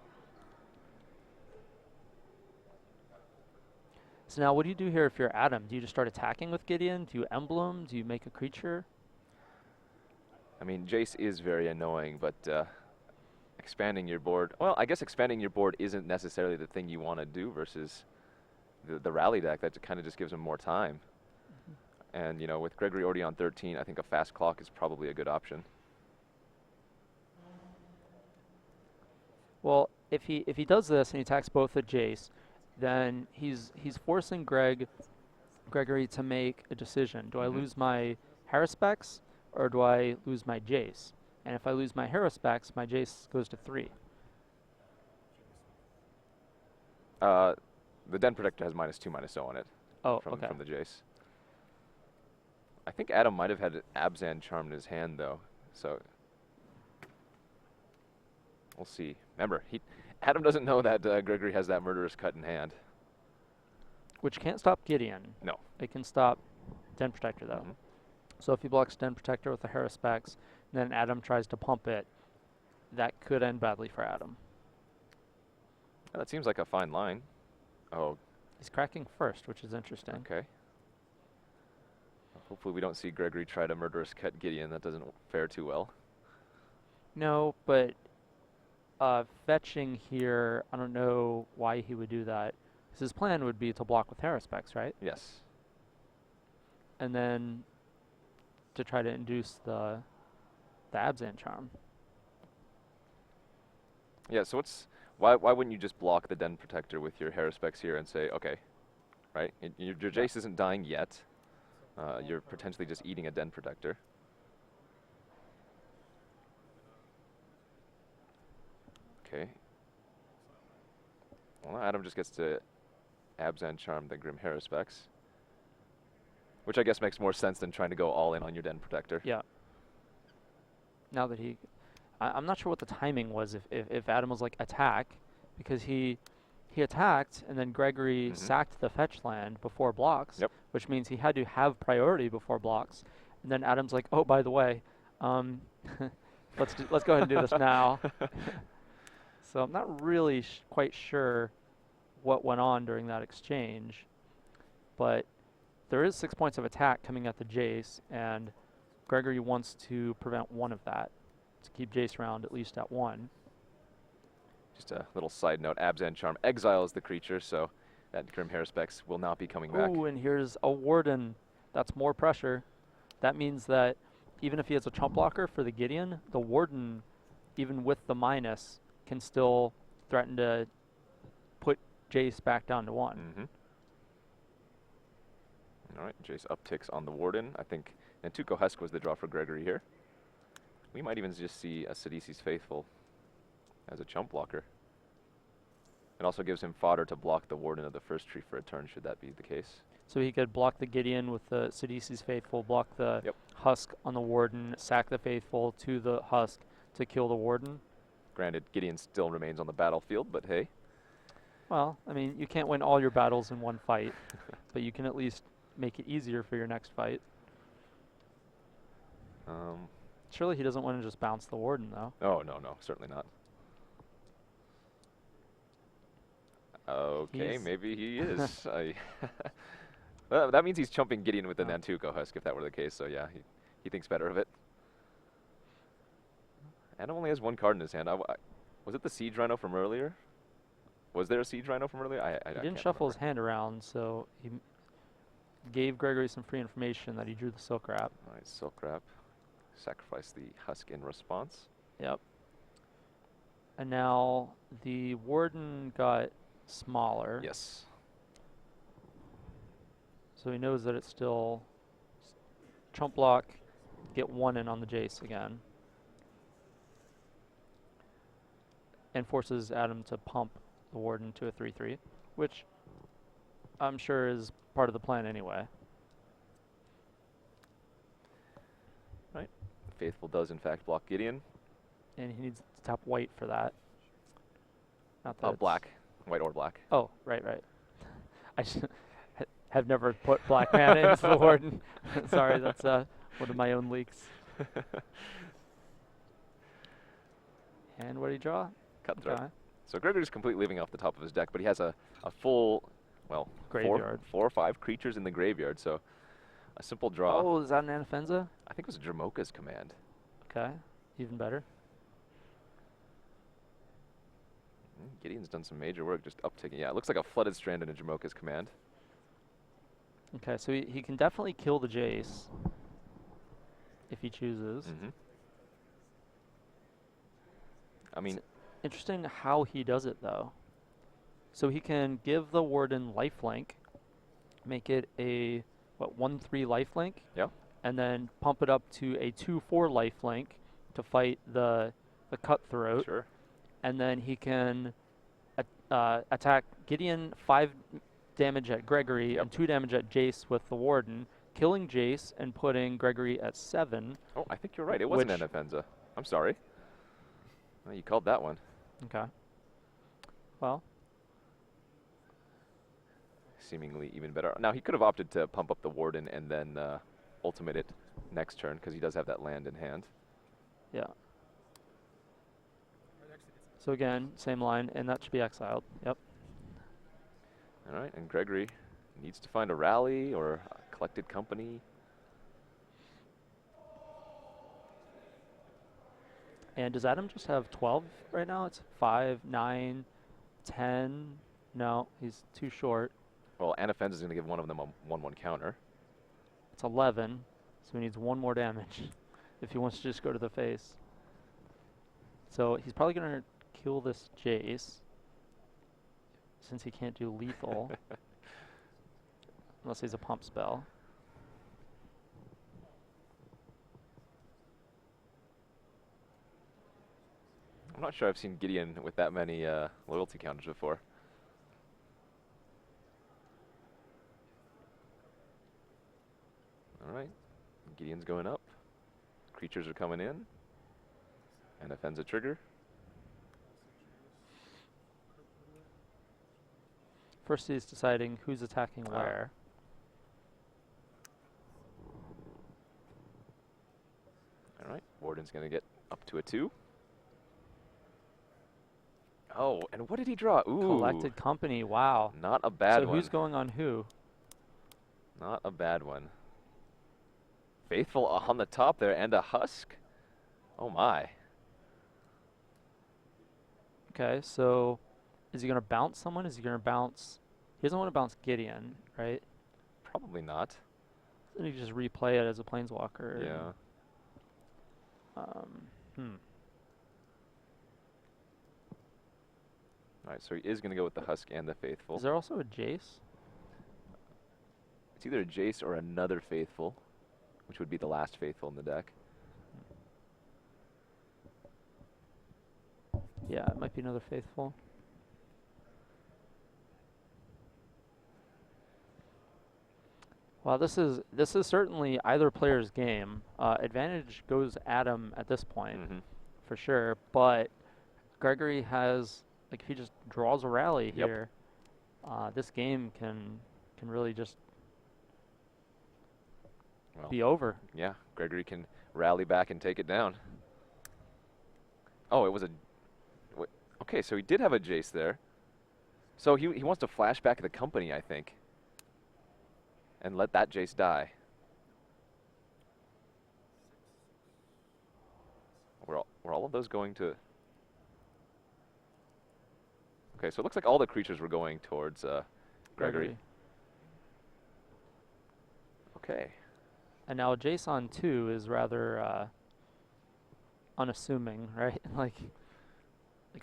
So now what do you do here if you're Adam? Do you just start attacking with Gideon? Do you emblem? Do you make a creature? I mean, Jace is very annoying, but expanding your board, well, I guess expanding your board isn't necessarily the thing you want to do versus the rally deck. That kind of just gives him more time. And, you know, with Gregory already on 13, I think a fast clock is probably a good option. Well, if he does this and he attacks both the Jace, then he's forcing Gregory to make a decision. Do I lose my Haruspex or do I lose my Jace? And if I lose my Haruspex, my Jace goes to 3. The Den Protector has -2/-0 on it. From the Jace. I think Adam might have had Abzan Charm in his hand, though. So we'll see. Remember, Adam doesn't know that Gregory has that Murderous Cut in hand. Which can't stop Gideon. No. It can stop Den Protector, though. So if he blocks Den Protector with the Haruspex, then Adam tries to pump it, that could end badly for Adam. That seems like a fine line. Oh. He's cracking first, which is interesting. Okay. Hopefully we don't see Gregory try to Murderous Cut Gideon. That doesn't fare too well. No, but fetching here, I don't know why he would do that. 'Cause his plan would be to block with Haruspex, right? Yes. And then to try to induce the Abzan Charm. Yeah, so why wouldn't you just block the Den Protector with your Haruspex here and say, okay, right? Your Jace isn't dying yet. You're potentially just eating a Den Protector. Okay. Well, Adam just gets to Abzan Charm the Grim Haruspex, which I guess makes more sense than trying to go all in on your Den Protector. Yeah. Now that I'm not sure what the timing was, if Adam was like attack, because he attacked and then Gregory sacked the fetch land before blocks, which means he had to have priority before blocks. And then Adam's like, oh, by the way, let's go ahead and do this now. So I'm not really quite sure what went on during that exchange, but there is 6 points of attack coming at the Jace, and Gregory wants to prevent one of that, to keep Jace around at least at 1. Just a little side note, Abzan Charm exiles the creature, so that Grim Haruspex will not be coming back. Ooh, and here's a Warden. That's more pressure. That means that even if he has a chump blocker for the Gideon, the Warden, even with the minus, can still threaten to put Jace back down to 1. All right, Jace upticks on the Warden. I think Nantuko Husk was the draw for Gregory here. We might even just see a Sidisi's Faithful as a chump blocker. It also gives him fodder to block the Warden of the first tree for a turn, should that be the case. So he could block the Gideon with the Sidisi's Faithful, block the Husk on the Warden, sack the Faithful to the Husk to kill the Warden. Granted, Gideon still remains on the battlefield, but hey. Well, I mean, you can't win all your battles in one fight, but you can at least make it easier for your next fight. Surely he doesn't want to just bounce the Warden, though. Oh, no, certainly not. Okay, maybe he is. That means he's chumping Gideon with the Nantuko Husk, if that were the case, so yeah, he thinks better of it. Adam only has 1 card in his hand. Was it the Siege Rhino from earlier? Was there a Siege Rhino from earlier? He didn't shuffle his hand around, so he gave Gregory some free information that he drew the Silk Wrap. All right, Silk Wrap. Sacrifice the Husk in response. Yep. And now the Warden got smaller. Yes. So he knows that it's still chump block, get 1 in on the Jace again. And forces Adam to pump the Warden to a 3/3, which I'm sure is part of the plan anyway. Right. Faithful does in fact block Gideon. And he needs to tap white for that. Not that Oh, it's black. White or black. Oh, right. I have never put black mana into the Warden. Sorry, that's one of my own leaks. And what did he draw? Cutthroat. Okay. So Gregory's completely leaving off the top of his deck, but he has a full, well, Graveyard. four or five creatures in the graveyard, so a simple draw. Oh, is that an Anafenza? I think it was Jermoka's command. Okay, even better. Gideon's done some major work, just uptaking. Yeah, it looks like a Flooded Strand in a Jermoka's command. Okay, so he can definitely kill the Jace if he chooses. I mean, Interesting how he does it, though. So he can give the Warden lifelink, make it a, 1/3 lifelink? yeah. And then pump it up to a 2/4 lifelink to fight the Cutthroat. Sure. And then he can attack Gideon 5 damage at Gregory and 2 damage at Jace with the Warden, killing Jace and putting Gregory at 7. Oh, I think you're right. It was an Which- Anafenza. I'm sorry. Well, you called that one. Okay. Well, Seemingly even better. Now, he could have opted to pump up the Warden and then ultimate it next turn, because he does have that land in hand. yeah. So again, same line, and that should be exiled. Yep. All right, and Gregory needs to find a rally or a collected company. And does Adam just have 12 right now? It's 5, 9, 10. No, he's too short. Well, Anafenza is going to give one of them a 1/1 counter. It's 11, so he needs 1 more damage if he wants to just go to the face. So he's probably going to kill this Jace, since he can't do lethal, unless he's a pump spell. I'm not sure I've seen Gideon with that many loyalty counters before. All right, Gideon's going up. Creatures are coming in. Anafenza trigger. First he's deciding who's attacking where. All right, Warden's going to get up to a 2. Oh, and what did he draw? Ooh. Collected company, wow. Not a bad so one. who's going on who? Not a bad one. Faithful on the top there, and a Husk. Oh my. Okay, so is he going to bounce someone? Is he going to bounce? He doesn't want to bounce Gideon, right? Probably not. Then he just replay it as a planeswalker. Yeah. All right, so he is going to go with the Husk and the Faithful. Is there also a Jace? It's either a Jace or another Faithful, which would be the last Faithful in the deck. Yeah, it might be another Faithful. Well, this is certainly either player's game. Advantage goes Adam at this point, for sure. But Gregory has, like, if he just draws a rally here, this game can really just be over. Yeah, Gregory can rally back and take it down. Oh, it was a... Okay, so he did have a Jace there. So he wants to flash back the company, I think, and let that Jace die. Were all of those going to... Okay, so it looks like all the creatures were going towards Gregory. Okay. And now Jace on 2 is rather unassuming, right? like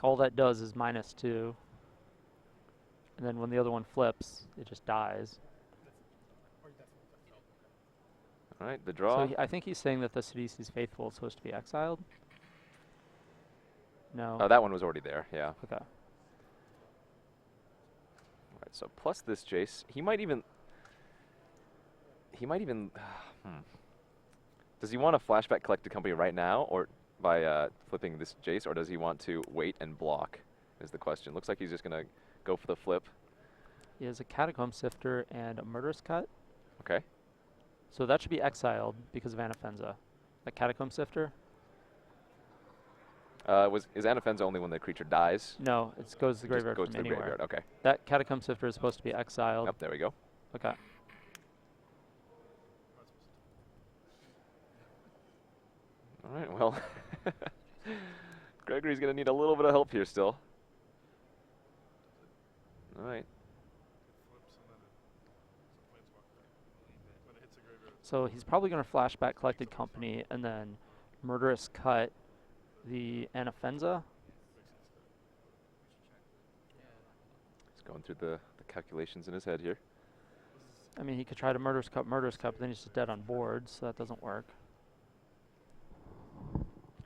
all that does is -2. And then when the other one flips, it just dies. All right, the So draw. I think he's saying that the Sidisi's Faithful is supposed to be exiled. No. Oh, that one was already there, yeah. Okay. All right, so plus this Jace. He might even... Does he want a flashback collected company right now, or by flipping this Jace, or does he want to wait and block, is the question. Looks like he's just going to go for the flip. He has a Catacomb Sifter and a Murderous Cut. Okay. So that should be exiled because of Anafenza. That Catacomb Sifter? Is Anafenza only when the creature dies? No, it goes to the It just graveyard goes from to the anywhere. graveyard, okay. That Catacomb Sifter is supposed to be exiled. Yep, there we go. Okay. All right, well, Gregory's going to need a little bit of help here still. All right. So he's probably going to flashback Collected Company and then Murderous Cut the Anafenza. He's going through the calculations in his head here. I mean, he could try to Murderous Cut, but then he's just dead on board, so that doesn't work.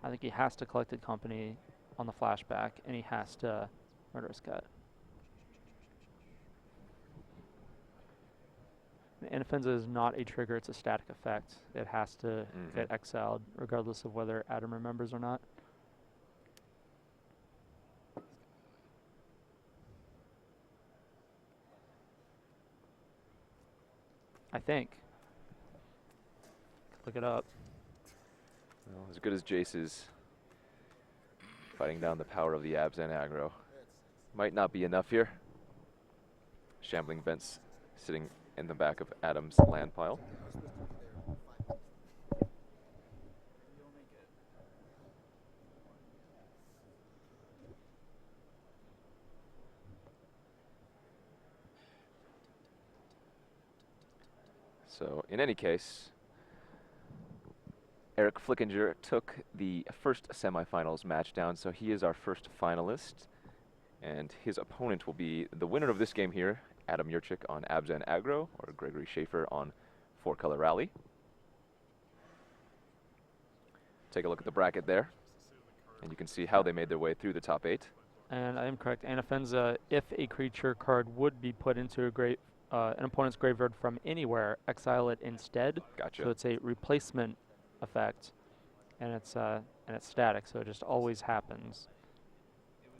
I think he has to Collected Company on the flashback, and he has to Murderous Cut. Anafenza is not a trigger, it's a static effect. It has to get exiled, regardless of whether Adam remembers or not. I think. Look it up. Well, as good as Jace is fighting down the power of the Abzan aggro, might not be enough here. Shambling Vents sitting in the back of Adam's land pile. So, in any case, Eric Flickinger took the first semifinals match down, so he is our first finalist. And his opponent will be the winner of this game here, Adam Yurchik on Abzan Aggro, or Gregory Schaefer on 4-Color Rally. Take a look at the bracket there, and you can see how they made their way through the top 8. And I am correct. Anafenza, if a creature card would be put into an opponent's graveyard from anywhere, exile it instead. Gotcha. So it's a replacement effect, and it's static, so it just always happens.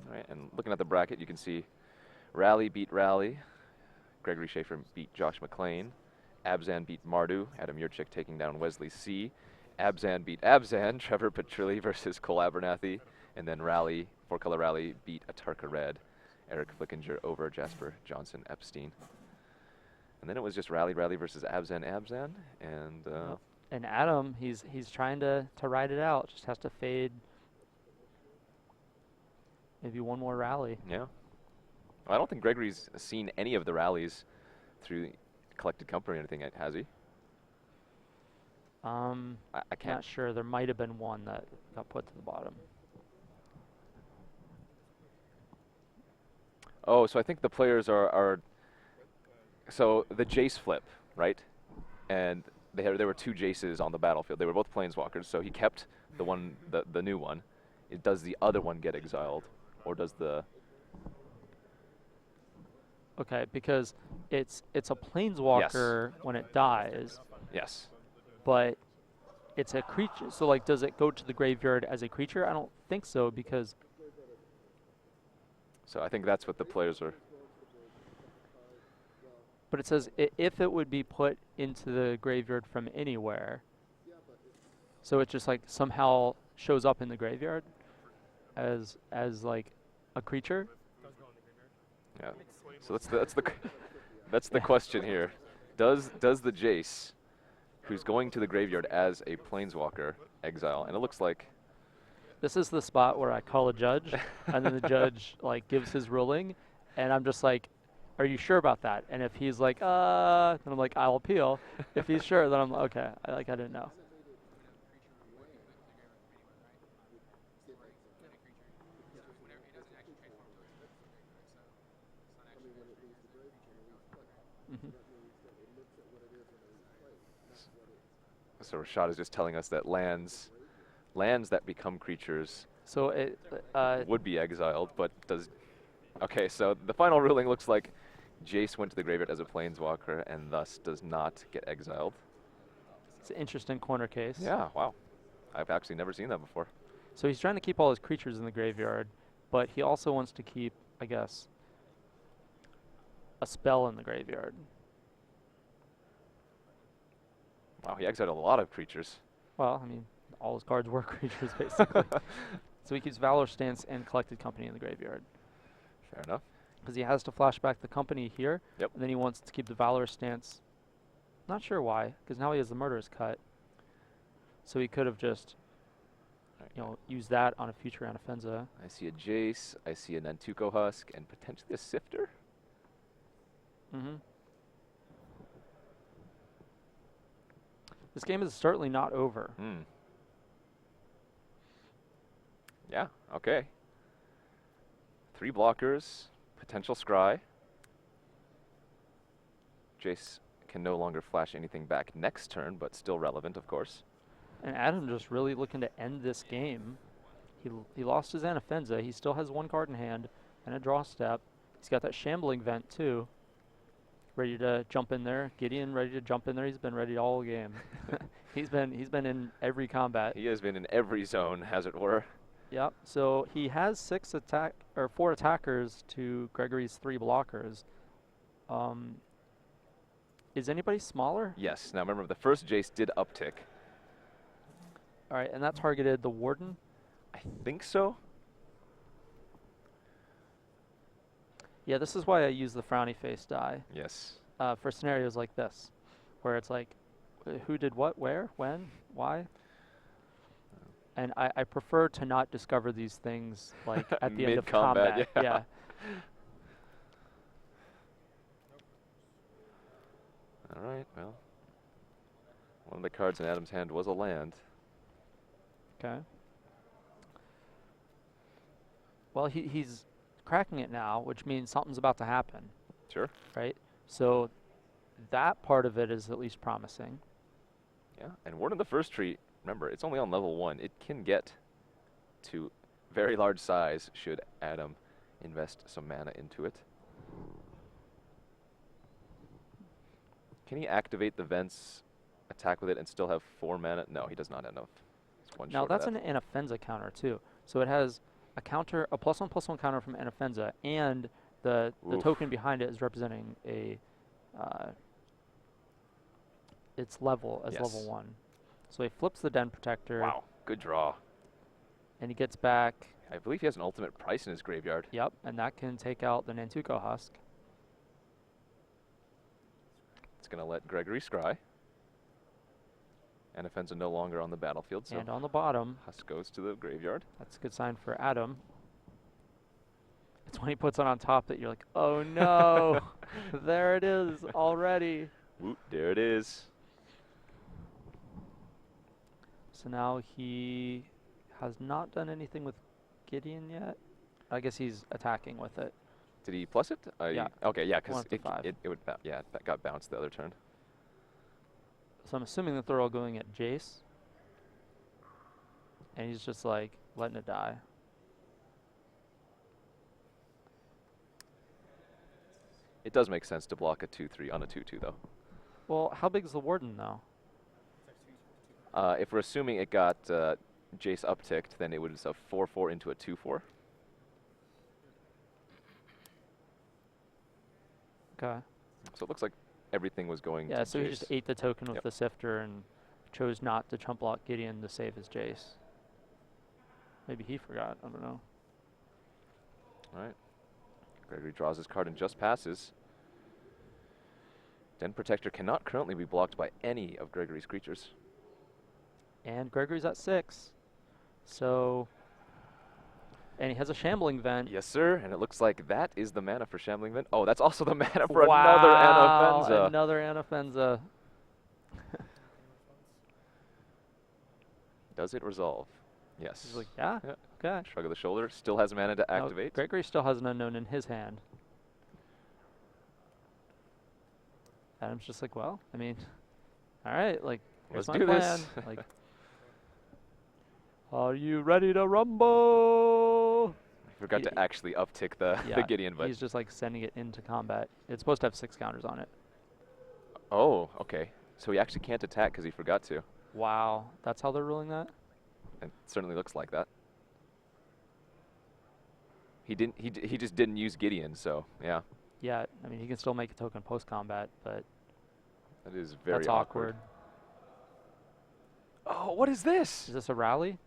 All right, and looking at the bracket, you can see Rally beat Rally, Gregory Schaefer beat Josh McClain, Abzan beat Mardu, Adam Yurchik taking down Wesley C., Abzan beat Abzan, Trevor Petrilli versus Cole Abernathy, and then Rally, 4-Color Rally beat Atarka Red, Eric Flickinger over Jasper Johnson Epstein. And then it was just Rally versus Abzan, and And Adam, he's trying to ride it out. Just has to fade maybe one more rally. yeah. Well, I don't think Gregory's seen any of the rallies through Collected Company or anything, has he? I can't. Not sure. There might have been one that got put to the bottom. Oh, so I think the players are so the Jace flip, right? And there were 2 Jaces on the battlefield. They were both Planeswalkers, so he kept the new one. Does the other one get exiled, or does the... Okay, because it's a Planeswalker when it dies. Yes. But it's a creature. So, like, does it go to the graveyard as a creature? I don't think so, because... So I think that's what the players are... But it says if it would be put into the graveyard from anywhere. So it just, like, somehow shows up in the graveyard as like, a creature. Yeah. So that's the question here. Does the Jace, who's going to the graveyard as a Planeswalker, exile? And it looks like... This is the spot where I call a judge, and then the judge, like, gives his ruling, and I'm just like, are you sure about that? And if he's like, then I'm like, I'll appeal. If he's sure, then I'm like, okay, I didn't know. Hmm. So Rashad is just telling us that lands that become creatures So it, would be exiled, but does... Okay, so the final ruling looks like Jace went to the graveyard as a planeswalker and thus does not get exiled. it's an interesting corner case. Yeah, wow. I've actually never seen that before. So he's trying to keep all his creatures in the graveyard, but he also wants to keep, I guess, a spell in the graveyard. Wow, he exiled a lot of creatures. Well, I mean, all his cards were creatures, basically. So he keeps Valor Stance and Collected Company in the graveyard. Fair enough. Because he has to flash back the Company here, Yep. and then he wants to keep the Valor Stance. Not sure why, because now he has the Murderous Cut. So he could have just, used that on a future Anafenza. I see a Jace, I see a Nantuko Husk, and potentially a Sifter? Mm-hmm. This game is certainly not over. Hmm. Yeah, okay. 3 blockers, potential scry. Jace can no longer flash anything back next turn, but still relevant, of course. And Adam just really looking to end this game. He lost his Anafenza. He still has 1 card in hand and a draw step. He's got that Shambling Vent too. Ready to jump in there. Gideon ready to jump in there. He's been ready all game. he's been in every combat. He has been in every zone, as it were. Yep. So he has 4 attackers to Gregory's 3 blockers. Is anybody smaller? Yes. Now remember, the first Jace did uptick. All right, and that targeted the Warden. I think so. Yeah, this is why I use the frowny face die. Yes. For scenarios like this, where it's like, who did what, where, when, why? And I prefer to not discover these things like at the end of combat. Yeah. All right, well. One of the cards in Adam's hand was a land. Okay. Well, he's cracking it now, which means something's about to happen. Sure. Right? So that part of it is at least promising. Yeah, and Ward of the First Tree, remember, it's only on level 1. It can get to very large size should Adam invest some mana into it. Can he activate the vents, attack with it, and still have 4 mana? No, he does not have enough. It's 1 Now short that's of that. an Anafenza counter too. So it has a counter, a +1/+1 counter from Anafenza, and the token behind it is representing a its level as level 1. So he flips the Den Protector. Wow, good draw. And he gets back. I believe he has an ultimate price in his graveyard. Yep, and that can take out the Nantuko Husk. It's going to let Gregory scry. Anafenza no longer on the battlefield, so And on the bottom, Husk goes to the graveyard. that's a good sign for Adam. It's when he puts it on top that you're like, oh no, there it is already. Woot, there it is. So now he has not done anything with Gideon yet. I guess he's attacking with it. Did he plus it? Yeah. Okay, yeah, because 1 up to 5. it would, that got bounced the other turn. So I'm assuming that they're all going at Jace. And he's just like letting it die. It does make sense to block a 2/3 on a 2/2 though. Well, how big is the Warden though? If we're assuming it got Jace upticked, then it would be a 4/4 into a 2/4. Okay. So it looks like everything was going to Yeah, so Jace. he just ate the token with Yep. the Sifter and chose not to chump block Gideon to save his Jace. Maybe he forgot, I don't know. All right. Gregory draws his card and just passes. Den Protector cannot currently be blocked by any of Gregory's creatures. And Gregory's at 6. So And he has a Shambling Vent. Yes, sir. And it looks like that is the mana for Shambling Vent. Oh, that's also the mana for another Anafenza. Another Anafenza. Does it resolve? Yes. He's like, yeah, okay. Shrug of the shoulder. Still has mana to activate. Gregory still has an unknown in his hand. Adam's just like, well, I mean, all right, like, here's Let's my do plan. this. Like, are you ready to rumble? I forgot to actually uptick the Gideon, but he's just like sending it into combat. It's supposed to have 6 counters on it. oh, okay. So he actually can't attack because he forgot to. Wow, that's how they're ruling that? It certainly looks like that. He didn't. He just didn't use Gideon, so yeah. Yeah, I mean, he can still make a token post-combat, but that is very that's awkward. Oh, what is this? Is this a rally?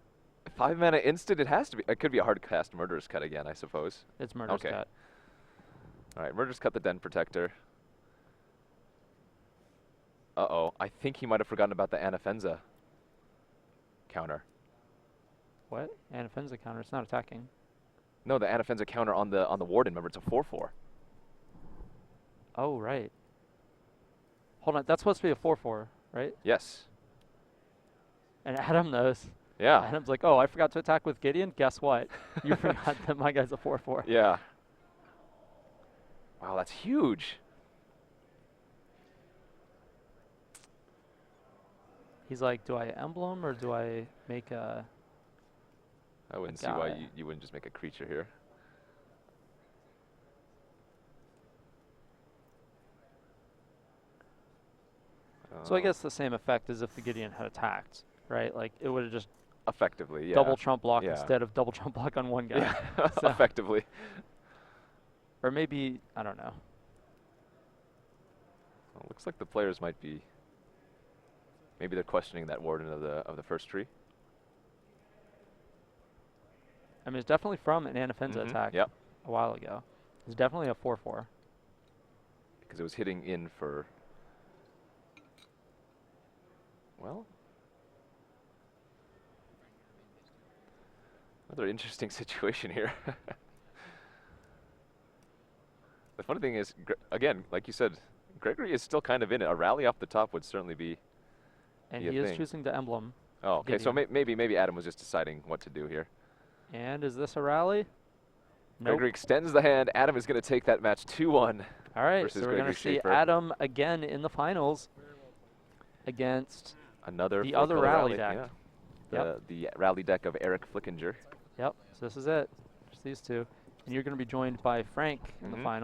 5 mana instant. It has to be. It could be a hard cast Murderous Cut again, I suppose. It's Murderous Cut. All right, Murderous Cut the Den Protector. Uh-oh, I think he might have forgotten about the Anafenza counter. What? Anafenza counter? It's not attacking. No, the Anafenza counter on the Warden. Remember, it's a 4/4. Oh, right. Hold on, that's supposed to be a 4/4, right? Yes. And Adam knows. Yeah. Adam's like, oh, I forgot to attack with Gideon. Guess what? You forgot that my guy's a 4/4. Yeah. Wow, that's huge. He's like, do I emblem or do I make a... I wouldn't see why you wouldn't just make a creature here. So I guess the same effect as if the Gideon had attacked, right? Like, it would have just effectively, yeah. double trump block instead of double trump block on one guy. Yeah, so effectively. Or maybe, I don't know. Well, looks like the players might be... Maybe they're questioning that Warden of the first tree. I mean, it's definitely from an Anafenza attack a while ago. It's definitely a 4/4. Because it was hitting in for... Well... Another interesting situation here. The funny thing is, again, like you said, Gregory is still kind of in it. A rally off the top would certainly be... And he is choosing to emblem. Oh, okay. So maybe Adam was just deciding what to do here. And is this a rally? Nope. Gregory extends the hand. Adam is going to take that match 2-1. All right, so we're going to see Adam again in the finals against the other rally deck. Yeah. The rally deck of Eric Flickinger. Yep, so this is it. Just these two. And you're going to be joined by Frank in the finals.